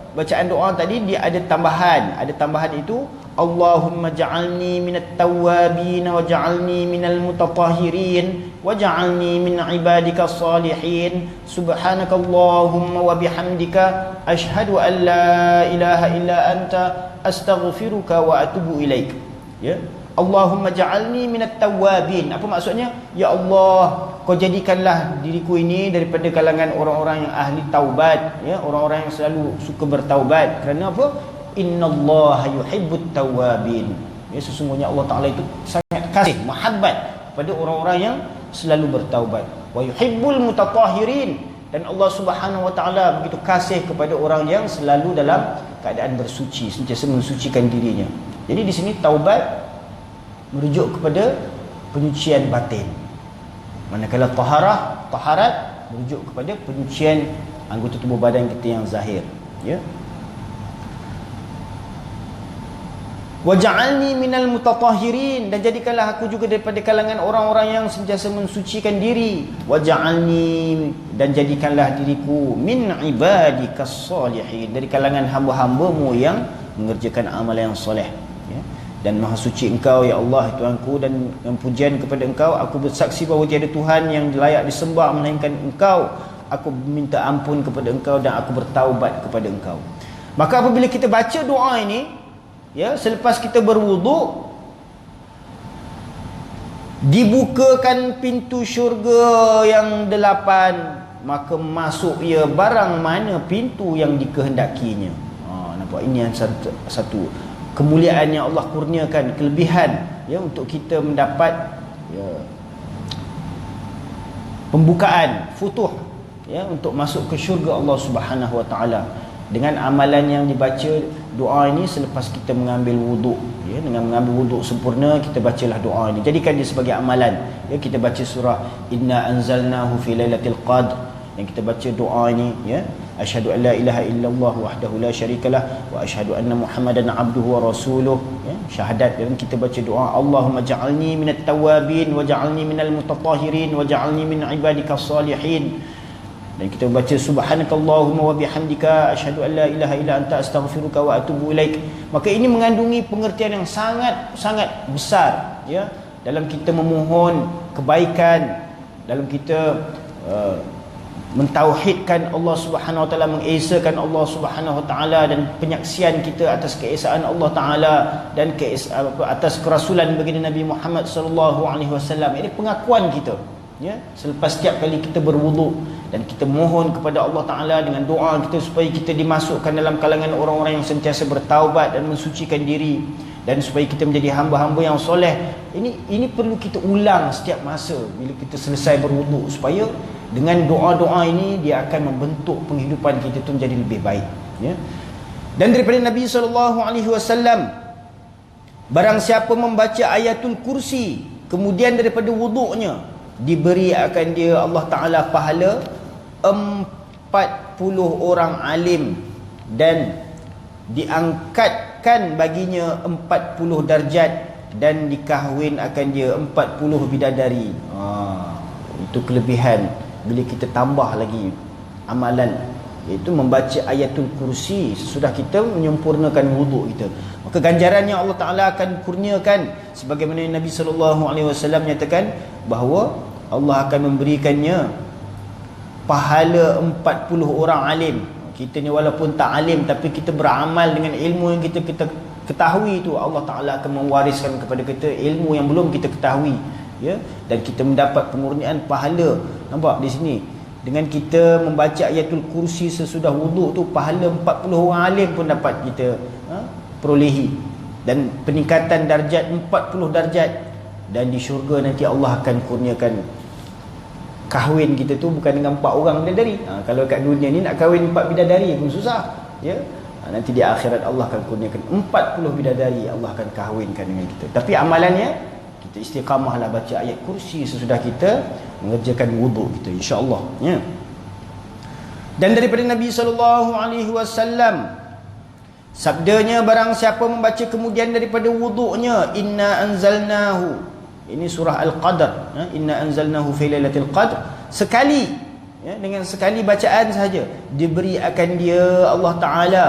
bacaan doa tadi dia ada tambahan itu Allahumma ja'alni minat tawwabin waj'alni minal mutatahhirin waj'alni min ibadika salihin subhanakallahumma wa bihamdika asyhadu an la ilaha illa anta astaghfiruka wa atubu ilaik. Ya, Allahumma ja'alni minat tawwabin. Apa maksudnya? Ya Allah, kau jadikanlah diriku ini daripada kalangan orang-orang yang ahli taubat, ya, orang-orang yang selalu suka bertaubat. Kerana apa? Innallaha yuhibbut tawwabin. Ya, sesungguhnya Allah Taala itu sangat kasih, mahabbat pada orang-orang yang selalu bertaubat. Wa yuhibbul mutatahhirin, dan Allah Subhanahu wa taala begitu kasih kepada orang yang selalu dalam keadaan bersuci, sentiasa mensucikan dirinya. Jadi di sini taubat merujuk kepada penyucian batin. Manakala taharat merujuk kepada penyucian anggota tubuh badan kita yang zahir, ya. Waj'alni minal mutatahhirin, dan jadikanlah aku juga daripada kalangan orang-orang yang sentiasa mensucikan diri. Waj'alni, dan jadikanlah diriku min ibadikas salihin, dari kalangan hamba-hambamu yang mengerjakan amalan yang soleh, ya. Dan maha suci Engkau ya Allah Tuhanku, dan pujian kepada Engkau. Aku bersaksi bahawa tiada Tuhan yang layak disembah melainkan Engkau. Aku minta ampun kepada Engkau dan aku bertaubat kepada Engkau. Maka apabila kita baca doa ini, ya, selepas kita berwuduk, dibukakan pintu syurga yang 8, maka masuk ia barang mana pintu yang dikehendakinya. Nampak, ini yang satu kemuliaan yang Allah kurniakan, kelebihan, ya, untuk kita mendapat, ya, pembukaan futuh, ya, untuk masuk ke syurga Allah Subhanahu wa taala dengan amalan yang dibaca doa ini selepas kita mengambil wuduk, ya. Dengan mengambil wuduk sempurna, kita bacalah doa ini, jadikan dia sebagai amalan, ya. Kita baca surah Inna anzalnahu fi lailatul qadr, yang kita baca doa ini, ya. Asyhadu an la ilaha illallah wahdahu la syarikalah wa asyhadu anna muhammadan abduhu wa rasuluh, ya. Syahadat, dan kita baca doa Allahumma ja'alni minat tawwabin wa ja'alni minal mutatahhirin wa ja'alni min ibadikas salihin. Dan kita baca subhanakallahumma wa bihamdika asyhadu an la ilaha illa anta astaghfiruka wa atubu ilaik. Maka ini mengandungi pengertian yang sangat besar, ya, dalam kita memohon kebaikan, dalam kita mentauhidkan Allah Subhanahu wa taala, mengesakan Allah Subhanahu wa taala, dan penyaksian kita atas keesaan Allah taala dan atas kerasulan baginda Nabi Muhammad sallallahu alaihi wasallam. Ini pengakuan kita, ya, selepas setiap kali kita berwuduk, dan kita mohon kepada Allah Ta'ala dengan doa kita supaya kita dimasukkan dalam kalangan orang-orang yang sentiasa bertaubat dan mensucikan diri, dan supaya kita menjadi hamba-hamba yang soleh. Ini perlu kita ulang setiap masa bila kita selesai berwuduk, supaya dengan doa-doa ini dia akan membentuk penghidupan kita itu menjadi lebih baik, ya. Dan daripada Nabi SAW, barang siapa membaca ayatul kursi kemudian daripada wuduknya, diberi akan dia Allah Ta'ala pahala 40 orang alim, dan diangkatkan baginya 40 darjat, dan dikahwin akan dia 40 bidadari. Itu kelebihan bila kita tambah lagi amalan, iaitu membaca ayatul kursi sesudah kita menyempurnakan wuduk kita. Maka ganjaran yang Allah Ta'ala akan kurniakan, sebagaimana Nabi SAW nyatakan bahawa Allah akan memberikannya pahala 40 orang alim. Kita ni walaupun tak alim, tapi kita beramal dengan ilmu yang kita ketahui itu, Allah Ta'ala akan mewariskan kepada kita ilmu yang belum kita ketahui, ya. Dan kita mendapat pengurnian pahala. Nampak di sini, dengan kita membaca ayatul kursi sesudah wuduk tu, pahala 40 orang alim pun dapat kita perolehi, dan peningkatan darjat 40 darjat. Dan di syurga nanti Allah akan kurniakan kahwin kita tu bukan dengan 4 orang bidadari. Kalau kat dunia ni nak kahwin 4 bidadari pun susah, ya. Nanti di akhirat Allah akan kurniakan 40 bidadari, Allah akan kahwinkan dengan kita. Tapi amalannya, kita istiqamahlah baca ayat kursi sesudah kita mengerjakan wuduk kita, insya-Allah, ya. Dan daripada Nabi SAW, sabdanya, barang siapa membaca kemudian daripada wuduknya inna anzalnahu, ini surah Al-Qadr, ya, inna anzalnahu fi lailatul qadr, sekali, ya, dengan sekali bacaan sahaja, diberi akan dia Allah Ta'ala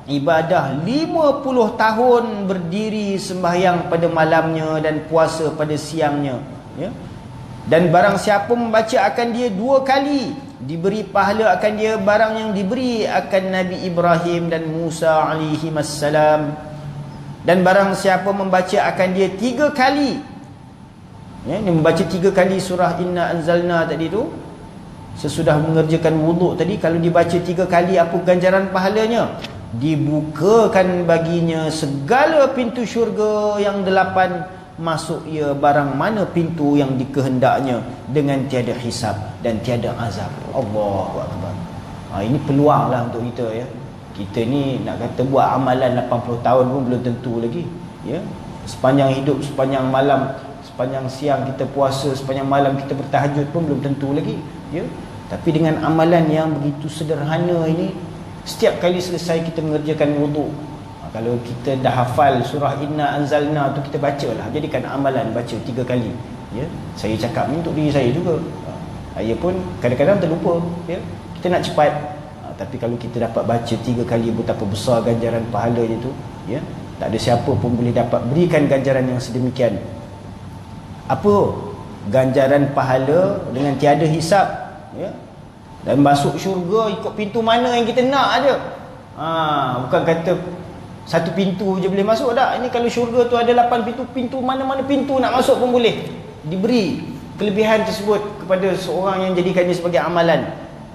ibadah 50 tahun berdiri sembahyang pada malamnya dan puasa pada siangnya, ya. Dan barang siapa membaca akan dia 2 kali, diberi pahala akan dia barang yang diberi akan Nabi Ibrahim dan Musa alaihi wassalam. Dan barang siapa membaca akan dia 3 kali, ya, dia membaca 3 kali surah Inna Anzalna tadi tu sesudah mengerjakan wuduk tadi, kalau dibaca 3 kali, apa ganjaran pahalanya? Dibukakan baginya segala pintu syurga yang 8, masuk ia barang mana pintu yang dikehendaknya dengan tiada hisab dan tiada azab. Allahu Akbar. Ini peluang lah untuk kita, ya. Kita ni nak kata buat amalan 80 tahun pun belum tentu lagi, ya. Sepanjang hidup, sepanjang malam, sepanjang siang kita puasa, sepanjang malam kita bertahajud pun belum tentu lagi, ya. Tapi dengan amalan yang begitu sederhana ini, setiap kali selesai kita mengerjakan wuduk, kalau kita dah hafal surah Inna Anzalna tu, kita bacalah, jadikan amalan baca 3 kali, ya. Saya cakap ni untuk diri saya juga. Saya pun kadang-kadang terlupa, ya. Kita nak cepat, tapi kalau kita dapat baca 3 kali, betapa besar ganjaran pahalanya tu, ya. Tak ada siapa pun boleh dapat berikan ganjaran yang sedemikian. Apa ganjaran pahala dengan tiada hisab, ya. Dan masuk syurga ikut pintu mana yang kita nak aja. Bukan kata satu pintu je boleh masuk, tak. Ini kalau syurga tu ada 8 pintu, pintu mana-mana pintu nak masuk pun boleh. Diberi kelebihan tersebut kepada seorang yang jadikannya sebagai amalan.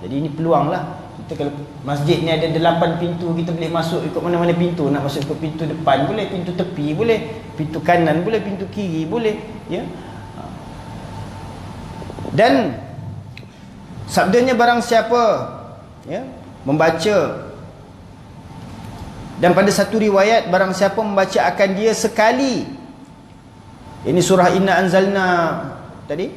Jadi ini peluang lah. Kita kalau masjid ni ada 8 pintu, kita boleh masuk ikut mana-mana pintu. Nak masuk ikut pintu depan boleh, pintu tepi boleh, pintu kanan boleh, pintu kiri boleh, ya. Dan sabdanya barang siapa, ya, membaca, dan pada satu riwayat barang siapa membaca akan dia sekali, ini surah Inna Anzalna tadi,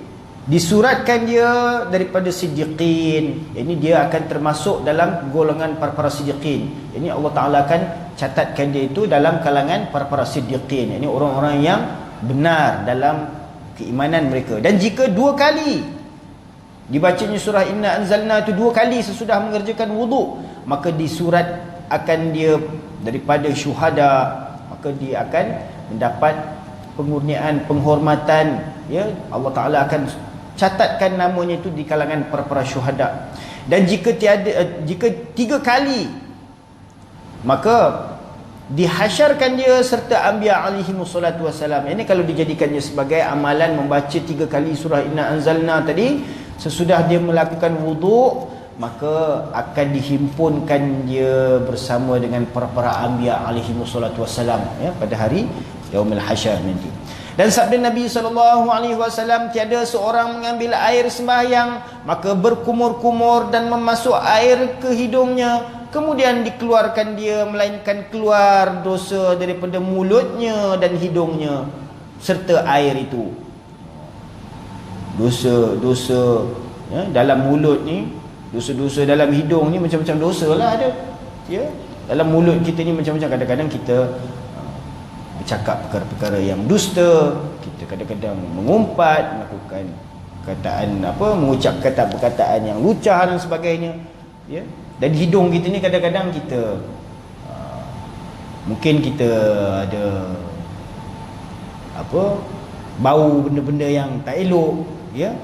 disuratkan dia daripada siddiqin. Ini dia akan termasuk dalam golongan para siddiqin. Ini Allah Ta'ala akan catatkan dia itu dalam kalangan para siddiqin. Ini orang-orang yang benar dalam keimanan mereka. Dan jika 2 kali dibacanya surah Inna Anzalna itu 2 kali sesudah mengerjakan wuduk, maka disurat akan dia daripada syuhada, maka dia akan mendapat pengurnian, penghormatan, ya. Allah Ta'ala akan catatkan namanya itu di kalangan para syuhada. Dan jika 3 kali, maka dihasyarkan dia serta anbiya alaihi wassalatu wassalam. Ini kalau dijadikannya sebagai amalan membaca 3 kali surah Inna Anzalna tadi sesudah dia melakukan wuduk, maka akan dihimpunkan dia bersama dengan para anbiya alaihi wassalatu wassalam, ya, pada hari yaumul hasyar nanti. Dan sabda Nabi SAW, tiada seorang mengambil air sembahyang maka berkumur-kumur dan memasuk air ke hidungnya, kemudian dikeluarkan dia, melainkan keluar dosa daripada mulutnya dan hidungnya serta air itu. Dosa-dosa, ya, dalam mulut ni, dosa-dosa dalam hidung ni macam-macam dosa lah ada, ya. Dalam mulut kita ni macam-macam. Kadang-kadang kita bercakap perkara-perkara yang dusta, kita kadang-kadang mengumpat, melakukan perkataan mengucap perkataan yang lucah dan sebagainya, ya. Dan hidung kita ni kadang-kadang kita mungkin kita ada bau benda-benda yang tak elok, ya.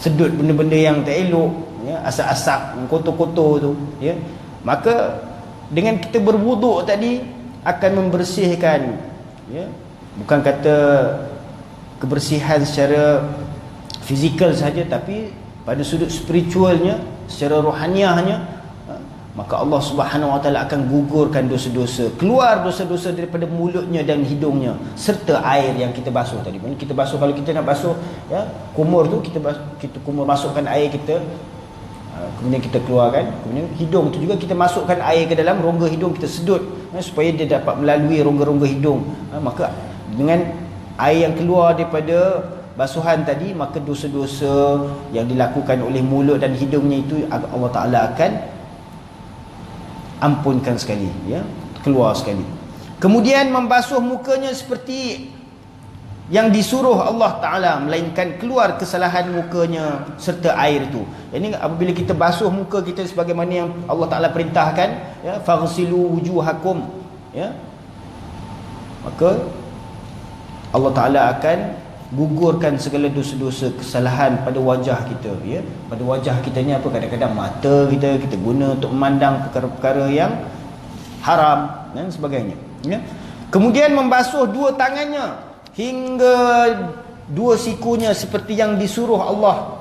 Sedut benda-benda yang tak elok, ya, asap-asap kotor-kotor tu, ya. Maka dengan kita berwuduk tadi akan membersihkan, ya. Bukan kata kebersihan secara fizikal saja, tapi pada sudut spiritualnya, secara rohaniahnya, maka Allah Subhanahu Wa Taala akan gugurkan dosa-dosa, keluar dosa-dosa daripada mulutnya dan hidungnya serta air yang kita basuh tadi. Kita basuh, kalau kita nak basuh, ya, kumur tu kita kumur, masukkan air kita, kemudian kita keluarkan, kemudian hidung tu juga kita masukkan air ke dalam rongga hidung, kita sedut, ya, supaya dia dapat melalui rongga-rongga hidung. Maka dengan air yang keluar daripada basuhan tadi, maka dosa-dosa yang dilakukan oleh mulut dan hidungnya itu Allah Ta'ala akan ampunkan sekali, ya, keluar sekali. Kemudian membasuh mukanya seperti yang disuruh Allah Ta'ala, melainkan keluar kesalahan mukanya serta air itu. Ini apabila kita basuh muka kita sebagaimana yang Allah Ta'ala perintahkan, ya, faghsilu wujuhakum, ya, maka Allah Ta'ala akan gugurkan segala dosa-dosa kesalahan pada wajah kita, ya. Pada wajah kita ni apa, kadang-kadang mata kita guna untuk memandang perkara-perkara yang haram dan sebagainya, ya. Kemudian membasuh dua tangannya hingga dua sikunya seperti yang disuruh Allah,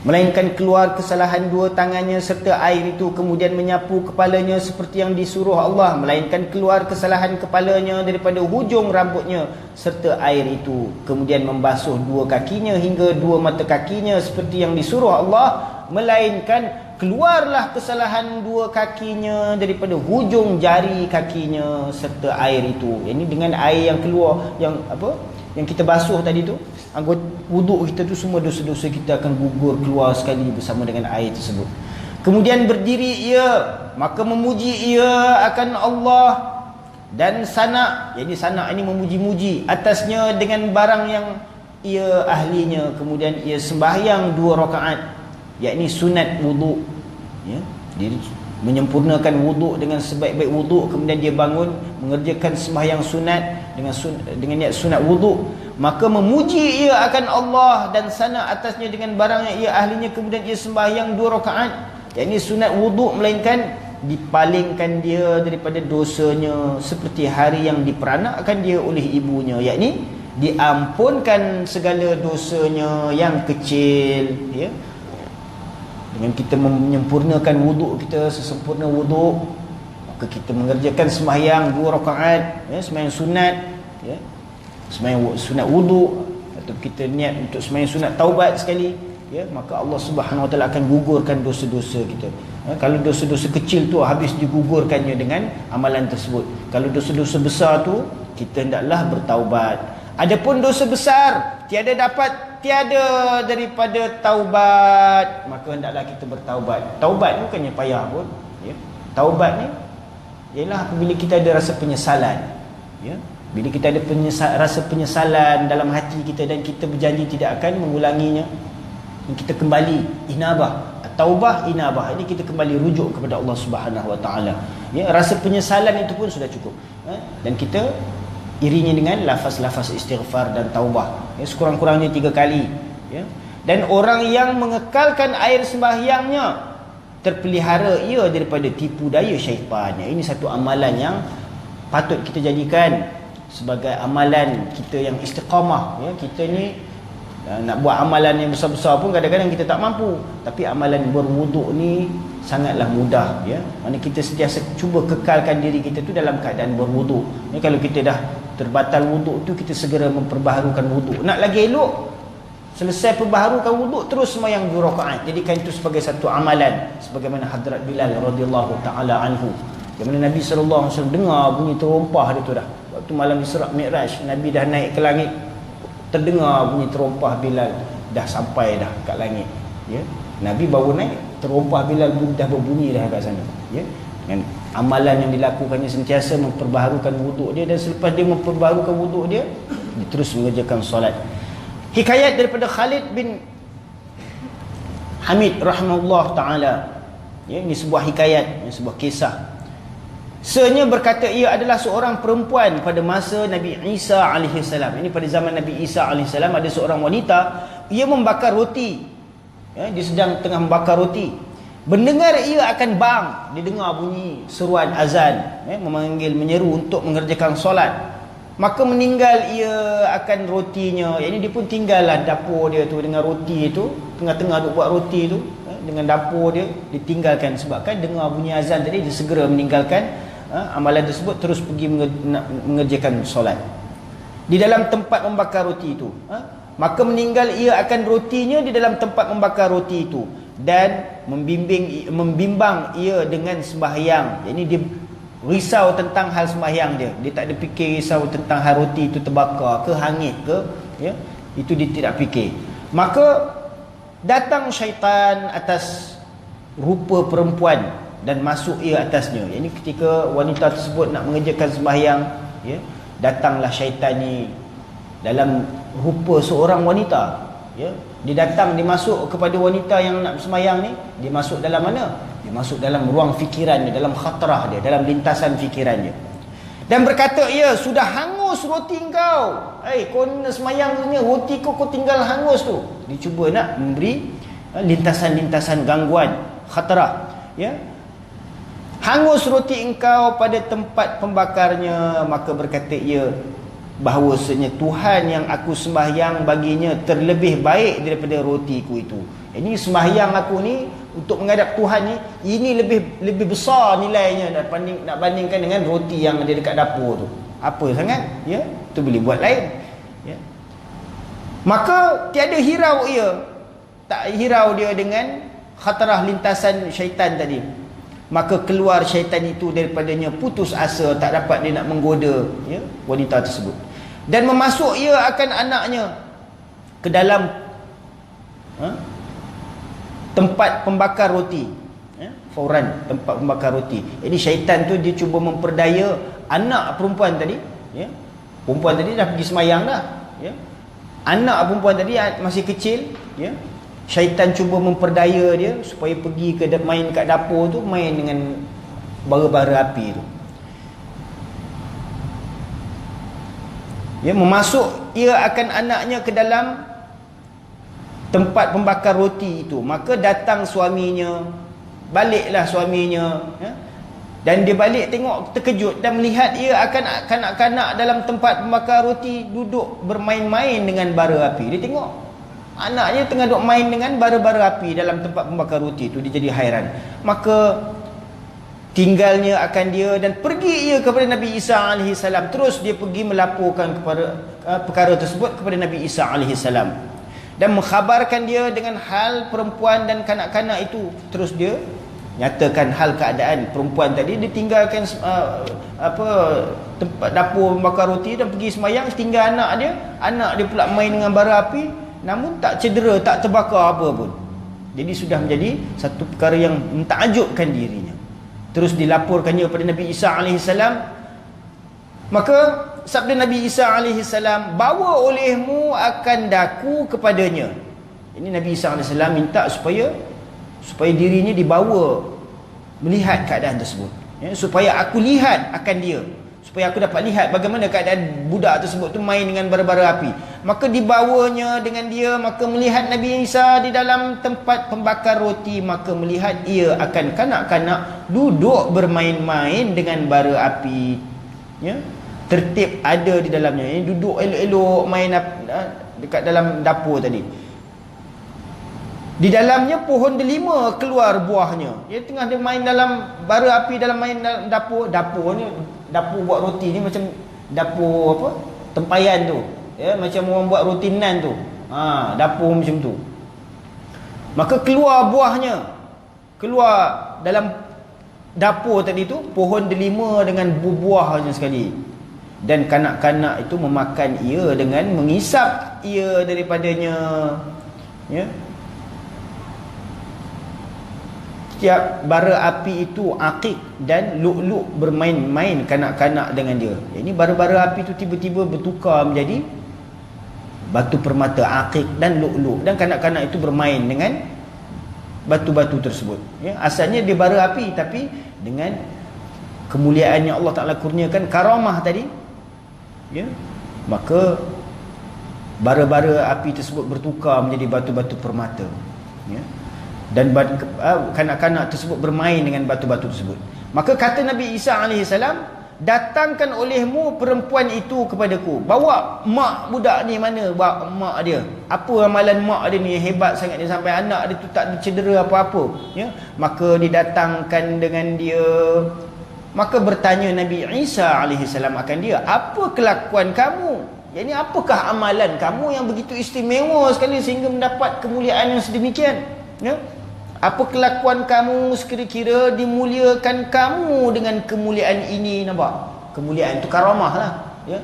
melainkan keluar kesalahan dua tangannya serta air itu. Kemudian menyapu kepalanya seperti yang disuruh Allah, melainkan keluar kesalahan kepalanya daripada hujung rambutnya serta air itu. Kemudian membasuh dua kakinya hingga dua mata kakinya seperti yang disuruh Allah, melainkan keluarlah kesalahan dua kakinya daripada hujung jari kakinya serta air itu. Ini dengan air yang keluar, yang apa, yang kita basuh tadi tu, anggota wuduk kita tu, semua dosa-dosa kita akan gugur keluar sekali bersama dengan air tersebut. Kemudian berdiri ia, maka memuji ia akan Allah dan sana, jadi sana ini memuji-muji atasnya dengan barang yang ia ahlinya. Kemudian ia sembahyang 2 rakaat, yakni sunat wuduk, ya. Dia menyempurnakan wuduk dengan sebaik-baik wuduk, kemudian dia bangun mengerjakan sembahyang sunat dengan niat sunat wuduk, maka memuji ia akan Allah dan sana atasnya dengan barang yang ia ahlinya. Kemudian ia sembahyang 2 rakaat, yakni sunat wuduk, melainkan dipalingkan dia daripada dosanya seperti hari yang diperanakkan dia oleh ibunya, yakni diampunkan segala dosanya yang kecil, ya. Dengan kita menyempurnakan wuduk kita sesempurna wuduk, maka kita mengerjakan sembahyang 2 rakaat, ya, sembahyang sunat, ya, sembahyang sunat wuduk, atau kita niat untuk sembahyang sunat taubat sekali, ya, maka Allah Subhanahu Wa Taala akan gugurkan dosa-dosa kita. Ya, kalau dosa-dosa kecil tu habis digugurkannya dengan amalan tersebut. Kalau dosa-dosa besar tu kita hendaklah bertaubat. Adapun dosa besar tiada daripada taubat, maka hendaklah kita bertaubat. Taubat bukannya payah pun, ya. Taubat ni ialah apabila kita ada rasa penyesalan, ya. Bila kita ada rasa penyesalan dalam hati kita dan kita berjanji tidak akan mengulanginya, kita kembali inabah, taubah, inabah. Ini kita kembali rujuk kepada Allah Subhanahu Wa Taala. Ya, rasa penyesalan itu pun sudah cukup, ya. Dan kita iringi dengan lafaz-lafaz istighfar dan taubah, ya, sekurang-kurangnya 3 kali, ya. Dan orang yang mengekalkan air sembahyangnya terpelihara ia daripada tipu daya syaitan. Ini satu amalan yang patut kita jadikan sebagai amalan kita yang istiqamah, ya. Kita ni nak buat amalan yang besar-besar pun kadang-kadang kita tak mampu, tapi amalan berwuduk ni sangatlah mudah, ya. Mana kita sentiasa cuba kekalkan diri kita tu dalam keadaan berwuduk, ya. Kalau kita dah terbatal wuduk tu, kita segera memperbaharukan wuduk. Nak lagi elok, selesai perbaharukan wuduk, terus sembahyang 2 rakaat. Jadikan itu sebagai satu amalan, sebagaimana Hadrat Bilal radhiyallahu taala anhu, yang mana Nabi sallallahu alaihi wasallam dengar bunyi terompah dia tu dah. Waktu malam Isra Mi'raj, Nabi dah naik ke langit, terdengar bunyi terompah Bilal dah sampai dah kat langit, ya. Nabi baru naik, terompah Bilal pun dah berbunyi dah kat sana, ya. Dengan amalan yang dilakukannya sentiasa memperbaharukan wuduk dia, dan selepas dia memperbaharukan wuduk dia, dia terus mengerjakan solat. Hikayat daripada Khalid bin Hamid rahimahullah ta'ala, ya, ini sebuah hikayat, ini sebuah kisah. Sebenarnya berkata ia adalah seorang perempuan pada masa Nabi Isa AS. Ini pada zaman Nabi Isa AS ada seorang wanita, ia membakar roti, ya, dia sedang tengah membakar roti. Mendengar ia akan bang, dia dengar bunyi seruan azan, ya, memanggil, menyeru untuk mengerjakan solat. Maka meninggal ia akan rotinya. Ini dia pun tinggallah dapur dia tu dengan roti itu, tengah-tengah duk buat roti tu, ya, dengan dapur dia ditinggalkan sebabkan dengar bunyi azan tadi. Dia segera meninggalkan amalan tersebut, terus pergi mengerjakan solat di dalam tempat membakar roti itu. Maka meninggal ia akan rotinya di dalam tempat membakar roti itu, dan membimbang ia dengan sembahyang. Jadi dia risau tentang hal sembahyang dia. Dia tak ada fikir risau tentang hal roti itu terbakar ke hangit ke, ya, itu dia tidak fikir. Maka datang syaitan atas rupa perempuan dan masuk ia atasnya. Ini ketika wanita tersebut nak mengerjakan sembahyang, ya, datanglah syaitan ni dalam rupa seorang wanita, ya. Dia datang, dia masuk kepada wanita yang nak sembahyang ni, dia masuk dalam mana? Dia masuk dalam ruang fikiran dia, dalam khatrah dia, dalam lintasan fikiran dia. Dan berkata, ya, sudah hangus roti engkau. Kau nak sembahyang ni, roti kau tinggal hangus tu. Dia cuba nak memberi lintasan-lintasan gangguan khatrah, ya. Hangus roti engkau pada tempat pembakarnya. Maka berkata ia, bahawasanya Tuhan yang aku sembahyang baginya terlebih baik daripada rotiku itu. Ini sembahyang aku ni untuk menghadap Tuhan ni, ini lebih besar nilainya nak bandingkan dengan roti yang ada dekat dapur tu. Apa sangat, ya? Tu boleh buat lain, ya. Maka tiada hirau ia, tak hirau dia dengan khatarah lintasan syaitan tadi. Maka keluar syaitan itu daripadanya, putus asa, tak dapat dia nak menggoda, ya, wanita tersebut. Dan memasuk ia akan anaknya ke dalam tempat pembakar roti, ya, fauran, tempat pembakar roti. Jadi syaitan tu dia cuba memperdaya anak perempuan tadi, ya. Perempuan tadi dah pergi semayang dah, ya. Anak perempuan tadi masih kecil, ya. Syaitan cuba memperdaya dia supaya pergi main kat dapur tu, main dengan bara-bara api tu. Ya, memasuk ia akan anaknya ke dalam tempat pembakar roti itu. Maka datang suaminya, baliklah suaminya, ya. Dan dia balik tengok, terkejut dan melihat ia akan kanak-kanak dalam tempat pembakar roti duduk bermain-main dengan bara api. Dia tengok anaknya tengah duduk main dengan bara-bara api dalam tempat pembakar roti itu. Dia jadi hairan. Maka tinggalnya akan dia dan pergi ia kepada Nabi Isa AS. Terus dia pergi melaporkan kepada perkara tersebut kepada Nabi Isa AS dan mengkhabarkan dia dengan hal perempuan dan kanak-kanak itu. Terus dia nyatakan hal keadaan perempuan tadi. Dia tinggalkan tempat dapur membakar roti dan pergi semayang, tinggal anak dia pula main dengan bara api, namun tak cedera, tak terbakar apa pun. Jadi sudah menjadi satu perkara yang mentakjubkan dirinya. Terus dilaporkannya kepada Nabi Isa AS. Maka sabda Nabi Isa AS, bawa olehmu akan daku kepadanya. Ini Nabi Isa AS minta supaya dirinya dibawa melihat keadaan tersebut, ya, supaya aku lihat akan dia, supaya aku dapat lihat bagaimana keadaan budak tersebut tu main dengan bara-bara api. Maka dibawanya dengan dia, maka melihat Nabi Isa di dalam tempat pembakar roti. Maka melihat ia akan kanak-kanak duduk bermain-main dengan bara api, ya. Tertib ada di dalamnya, ya. Duduk elok-elok main dekat dalam dapur tadi. Di dalamnya pohon delima keluar buahnya. Dia tengah dia main dalam bara api, dalam main dalam dapur. Dapur buat roti ni macam dapur apa? Tempayan tu. Ya, macam orang buat roti nan tu. Dapur macam tu. Maka keluar buahnya. Keluar dalam dapur tadi tu pohon delima dengan buah-buahnya sekali. Dan kanak-kanak itu memakan ia dengan mengisap ia daripadanya. Ya. Setiap bara api itu akik dan lu'lu' bermain-main kanak-kanak dengan dia. Ini bara-bara api itu tiba-tiba bertukar menjadi batu permata, akik dan lu'lu', dan kanak-kanak itu bermain dengan batu-batu tersebut, ya. Asalnya dia bara api, tapi dengan kemuliaan yang Allah Ta'ala kurniakan, karamah tadi, ya, maka bara-bara api tersebut bertukar menjadi batu-batu permata, ya. Dan kanak-kanak tersebut bermain dengan batu-batu tersebut. Maka kata Nabi Isa AS, datangkan olehmu perempuan itu kepadaku. Bawa mak budak ni mana, bawa mak dia. Apa amalan mak dia ni hebat sangat ni sampai anak dia tu tak cedera apa-apa, ya. Maka didatangkan dengan dia. Maka bertanya Nabi Isa AS akan dia, apa kelakuan kamu? Jadi apakah amalan kamu yang begitu istimewa sekali sehingga mendapat kemuliaan yang sedemikian, ya? Apa kelakuan kamu sekira-kira dimuliakan kamu dengan kemuliaan ini? Nampak? Kemuliaan itu karamah lah, ya.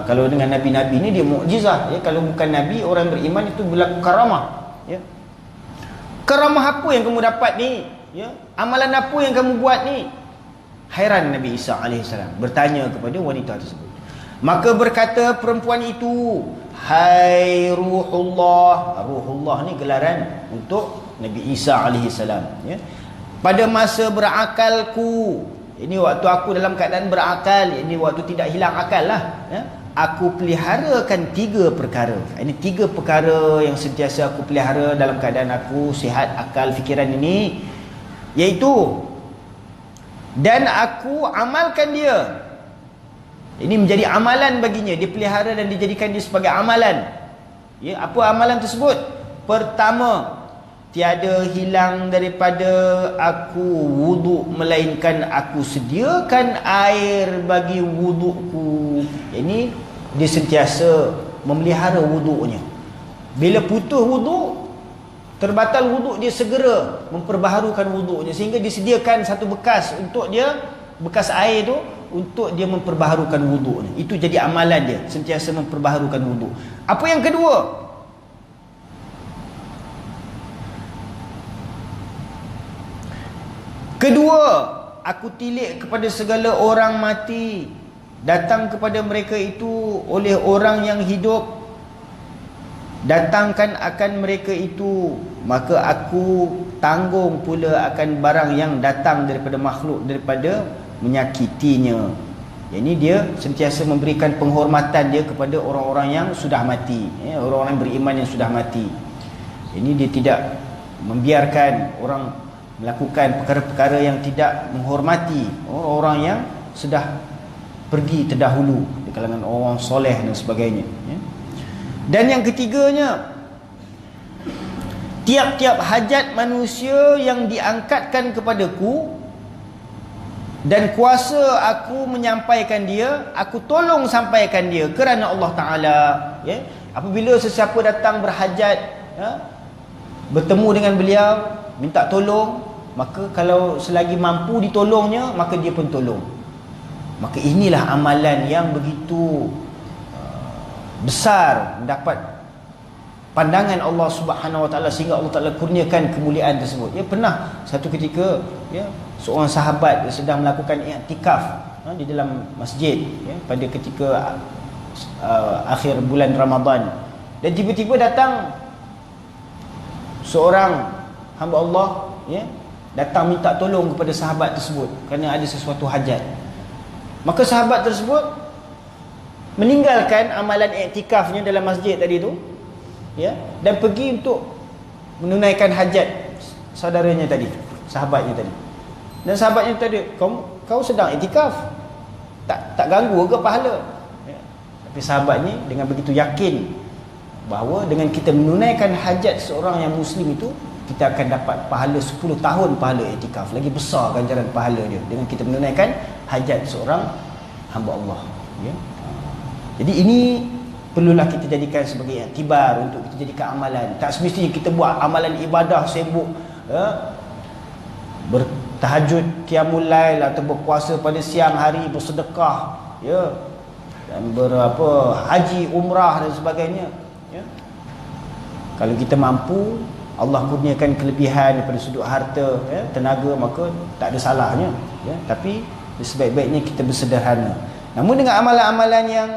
Kalau dengan Nabi-Nabi ni dia mukjizah, ya. Kalau bukan Nabi, orang beriman itu berlaku karamah, ya. Karamah apa yang kamu dapat ni, ya? Amalan apa yang kamu buat ni? Hairan Nabi Isa AS bertanya kepada wanita tersebut. Maka berkata perempuan itu, hai Ruhullah. Ruhullah ni gelaran untuk Nabi Isa AS, ya. Pada masa berakalku, ini waktu aku dalam keadaan berakal, ini waktu tidak hilang akal lah, ya. Aku peliharakan 3 perkara. Ini 3 perkara yang sentiasa aku pelihara dalam keadaan aku sihat akal fikiran ini, iaitu, dan aku amalkan dia. Ini menjadi amalan baginya, dia pelihara dan dijadikan dia sebagai amalan. Ya, apa amalan tersebut? Pertama, tiada hilang daripada aku wuduk melainkan aku sediakan air bagi wudukku. Ini dia sentiasa memelihara wuduknya. Bila putus wuduk, terbatal wuduk, dia segera memperbaharukan wuduknya, sehingga disediakan satu bekas untuk dia, bekas air tu untuk dia memperbaharukan wuduknya. Itu jadi amalan dia, sentiasa memperbaharukan wuduk. Apa yang kedua? Kedua, aku tilik kepada segala orang mati, datang kepada mereka itu oleh orang yang hidup, datangkan akan mereka itu, maka aku tanggung pula akan barang yang datang daripada makhluk, daripada menyakitinya. Ini dia sentiasa memberikan penghormatan dia kepada orang-orang yang sudah mati, ya, orang-orang beriman yang sudah mati. Ini dia tidak membiarkan orang melakukan perkara-perkara yang tidak menghormati orang-orang yang sudah pergi terdahulu di kalangan orang soleh dan sebagainya, ya. Dan yang ketiganya, tiap-tiap hajat manusia yang diangkatkan kepadaku dan kuasa aku menyampaikan dia, aku tolong sampaikan dia kerana Allah Ta'ala, ya. Apabila sesiapa datang berhajat, ya, bertemu dengan beliau, minta tolong, maka kalau selagi mampu ditolongnya, maka dia pun tolong. Maka inilah amalan yang begitu besar, mendapat pandangan Allah Subhanahu Wa Taala, sehingga Allah Taala kurniakan kemuliaan tersebut. Ya, pernah satu ketika, ya, seorang sahabat sedang melakukan i'tikaf, di dalam masjid, ya, pada ketika akhir bulan Ramadan, dan tiba-tiba datang seorang hamba Allah, ya, datang minta tolong kepada sahabat tersebut kerana ada sesuatu hajat. Maka sahabat tersebut meninggalkan amalan iktikafnya dalam masjid tadi tu, ya, dan pergi untuk menunaikan hajat saudaranya tadi, sahabatnya tadi. Dan sahabatnya tadi, kau sedang iktikaf, tak ganggu ke pahala? Ya. Tapi sahabatnya dengan begitu yakin bahawa dengan kita menunaikan hajat seorang yang muslim itu, kita akan dapat pahala 10 tahun pahala iktikaf, lagi besar ganjaran pahala dia dengan kita menunaikan hajat seorang hamba Allah, ya. Jadi ini perlulah kita jadikan sebagai iktibar untuk kita jadikan amalan. Tak semestinya kita buat amalan ibadah sibuk, ya, bertahajud, qiyamul lail, atau berpuasa pada siang hari, bersedekah, ya, dan haji, umrah dan sebagainya, ya. Kalau kita mampu, Allah kurniakan kelebihan daripada sudut harta, ya, tenaga, maka tak ada salahnya, ya. Tapi sebaik-baiknya kita bersederhana. Namun dengan amalan-amalan yang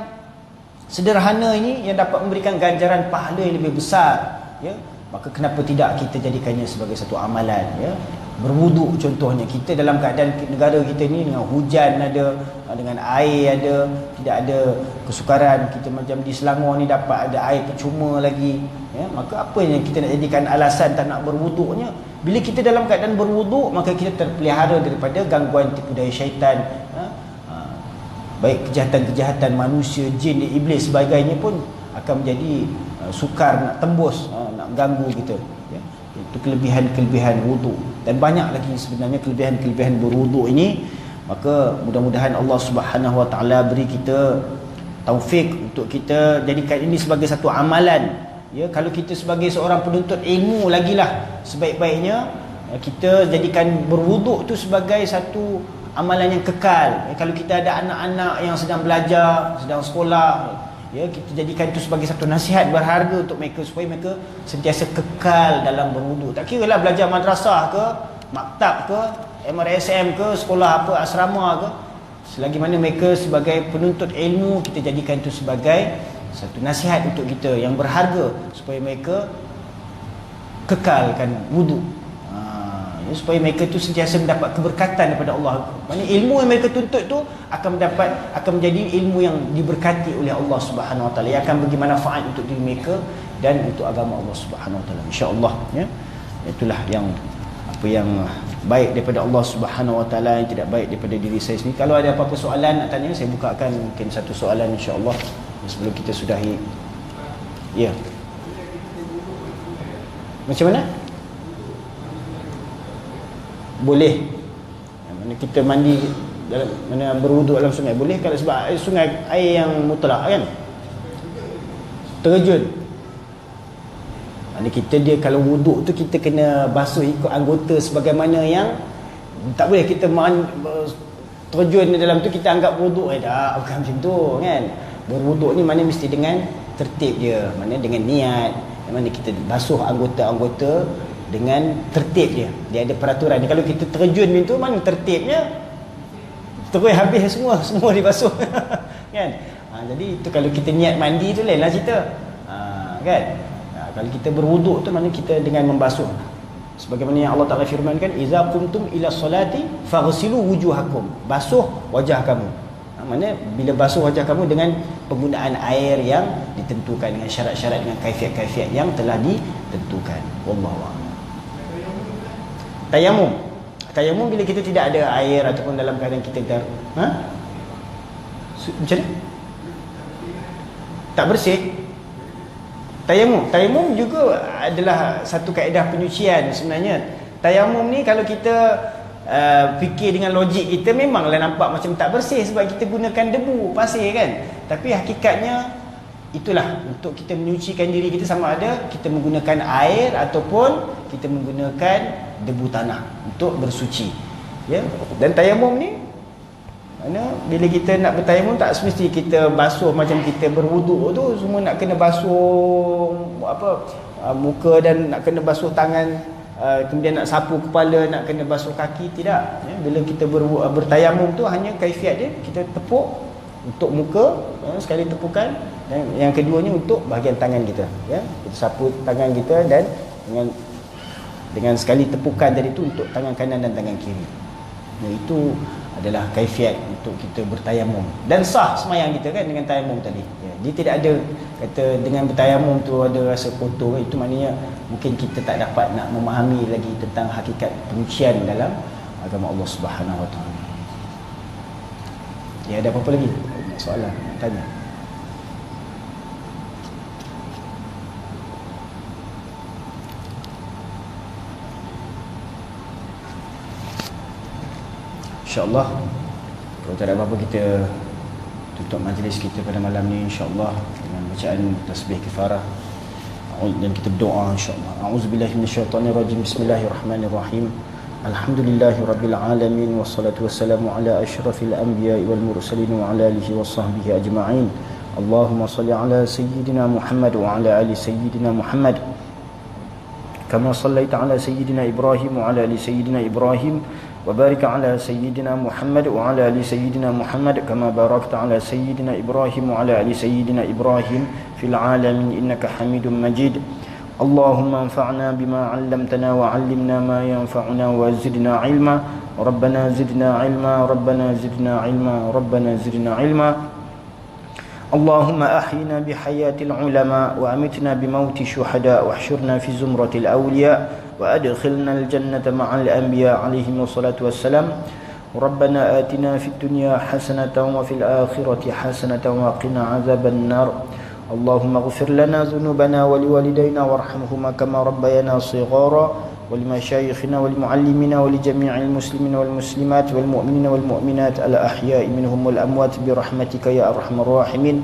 sederhana ini yang dapat memberikan ganjaran pahala yang lebih besar, ya, maka kenapa tidak kita jadikannya sebagai satu amalan, ya. Berwuduk contohnya, kita dalam keadaan negara kita ni dengan hujan ada, dengan air ada, tidak ada kesukaran, kita macam di Selangor ni dapat ada air percuma lagi, ya. Maka apa yang kita nak jadikan alasan tak nak berwuduknya? Bila kita dalam keadaan berwuduk, maka kita terpelihara daripada gangguan tipu daya syaitan, ya. Baik kejahatan-kejahatan manusia, jin dan iblis sebagainya pun akan menjadi sukar nak tembus, nak ganggu kita, ya. Itu kelebihan-kelebihan wuduk, dan banyak lagi sebenarnya kelebihan-kelebihan berwuduk ini. Maka mudah-mudahan Allah Subhanahu Wa Taala beri kita taufik untuk kita jadikan ini sebagai satu amalan, ya. Kalau kita sebagai seorang penuntut ilmu, lagilah sebaik-baiknya kita jadikan berwuduk tu sebagai satu amalan yang kekal, ya. Kalau kita ada anak-anak yang sedang belajar, sedang sekolah, ya, kita jadikan itu sebagai satu nasihat berharga untuk mereka, supaya mereka sentiasa kekal dalam berwuduk. Tak kira lah belajar madrasah ke, maktab ke, MRSM ke, sekolah apa, asrama ke, Selagi mana mereka sebagai penuntut ilmu, kita jadikan itu sebagai satu nasihat untuk kita yang berharga, supaya mereka kekalkan wudu, supaya mereka tu sentiasa mendapat keberkatan daripada Allah. Maksudnya ilmu yang mereka tuntut tu akan menjadi ilmu yang diberkati oleh Allah Subhanahu Wa Taala, yang akan bagi manfaat untuk diri mereka dan untuk agama Allah Subhanahu Wa Taala, insya-Allah, ya. Itulah yang apa yang baik daripada Allah Subhanahu Wa Taala, yang tidak baik daripada diri saya sendiri. Kalau ada apa-apa soalan nak tanya, saya bukakan mungkin satu soalan, insya-Allah, sebelum kita sudahi. Ya. Macam mana? Boleh. Mana kita mandi dalam, mana berwuduk dalam sungai boleh, kalau sebab air sungai air yang mutlak kan. Terjun. Mana kita dia kalau wuduk tu kita kena basuh ikut anggota sebagaimana yang tak boleh kita terjun dalam tu kita anggap wuduk dah, bukan macam tu kan. Berwuduk ni mana mesti dengan tertib dia, mana dengan niat, mana kita basuh anggota-anggota dengan tertib dia. Dia ada peraturan dia. Kalau kita terjun macam tu, mana tertibnya? Terus habis semua dibasuh. Kan? Jadi itu kalau kita niat mandi tu lainlah cerita. Kan? Kalau kita berwuduk tu mana kita dengan membasuh. Sebagaimana yang Allah Taala firmankan, "Iza qumtum ila solati faghsilu wujuhakum." Basuh wajah kamu. Mana bila basuh wajah kamu dengan penggunaan air yang ditentukan, dengan syarat-syarat, dengan kaifiat-kaifiat yang telah ditentukan. Wallahu a'lam. Tayamum bila kita tidak ada air ataupun dalam keadaan kita macam mana? Tak bersih. Tayamum juga adalah satu kaedah penyucian sebenarnya. Tayamum ni kalau kita fikir dengan logik kita, memanglah nampak macam tak bersih sebab kita gunakan debu, pasir kan. Tapi hakikatnya itulah untuk kita menyucikan diri kita, sama ada kita menggunakan air ataupun kita menggunakan debu tanah untuk bersuci, ya. Dan tayamum ni mana bila kita nak bertayamum tak semesti kita basuh macam kita berwuduk tu semua nak kena basuh muka dan nak kena basuh tangan, kemudian nak sapu kepala, nak kena basuh kaki, tidak, ya. Bila kita bertayamum tu hanya kaifiat dia, kita tepuk untuk muka, sekali tepukan, dan yang keduanya untuk bahagian tangan kita, ya. Kita sapu tangan kita dan dengan sekali tepukan tadi itu untuk tangan kanan dan tangan kiri. Itu adalah kaifiat untuk kita bertayamum, dan sah semayang kita kan dengan tayamum tadi, ya. Dia tidak ada kata dengan bertayamum tu ada rasa kotor, itu maknanya mungkin kita tak dapat nak memahami lagi tentang hakikat penyucian dalam agama Allah Subhanahu Wa Taala. Ya, ada apa-apa lagi soalan nak tanya? InsyaAllah kalau tak ada apa-apa, kita tutup majlis kita pada malam ni insyaAllah dengan bacaan tasbih kifarah dan kita berdoa insyaAllah. A'udzubillahi minasyaitanirrajim. Bismillahirrahmanirrahim. Alhamdulillahirabbil alamin, wassalatu wassalamu ala asyrafil anbiya'i wal mursalin wa ala alihi washabbihi ajma'in. Allahumma shalli ala sayyidina Muhammad wa ala ali sayyidina Muhammad kama shallaita ala sayyidina Ibrahim wa ala ali sayyidina Ibrahim وبارك على سيدنا محمد وعلى آل سيدنا محمد كما باركت على سيدنا إبراهيم وعلى آل سيدنا إبراهيم في العالمين إنك حميد مجيد. اللهم انفعنا بما علمتنا وعلمنا ما ينفعنا وزدنا علما. ربنا زدنا علما، ربنا زدنا علما، ربنا زدنا علما. اللهم أحينا بحياة العلماء وأمتنا بموت الشهداء واحشرنا في زمرة الأولياء وأدخلنا الجنة مع الأنبياء عليهم الصلاة والسلام. ربنا آتنا في الدنيا حسنة وفي الآخرة حسنة وقنا عذاب النار. اللهم اغفر لنا ذنوبنا ولوالدينا وارحمهما كما ربيانا صغارا، ولمشايخنا ولمعلمينا ولجميع المسلمين والمسلمات والمؤمنين والمؤمنات الأحياء منهم والأموات برحمتك يا أرحم الراحمين.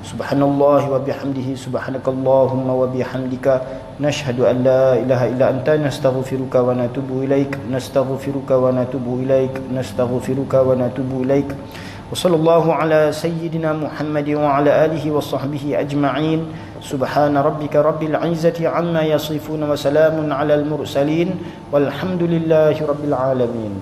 سبحان الله وبحمده، سبحانك اللهم وبحمدك، نشهد أن لا إله إلا أنت، نستغفرك ونتوب إليك، نستغفرك ونتوب إليك، نستغفرك ونتوب إليك. وصلى الله على سيدنا محمد وعلى آله وصحبه أجمعين. سبحان ربك رب العزة عما يصفون وسلام على المرسلين والحمد لله رب العالمين.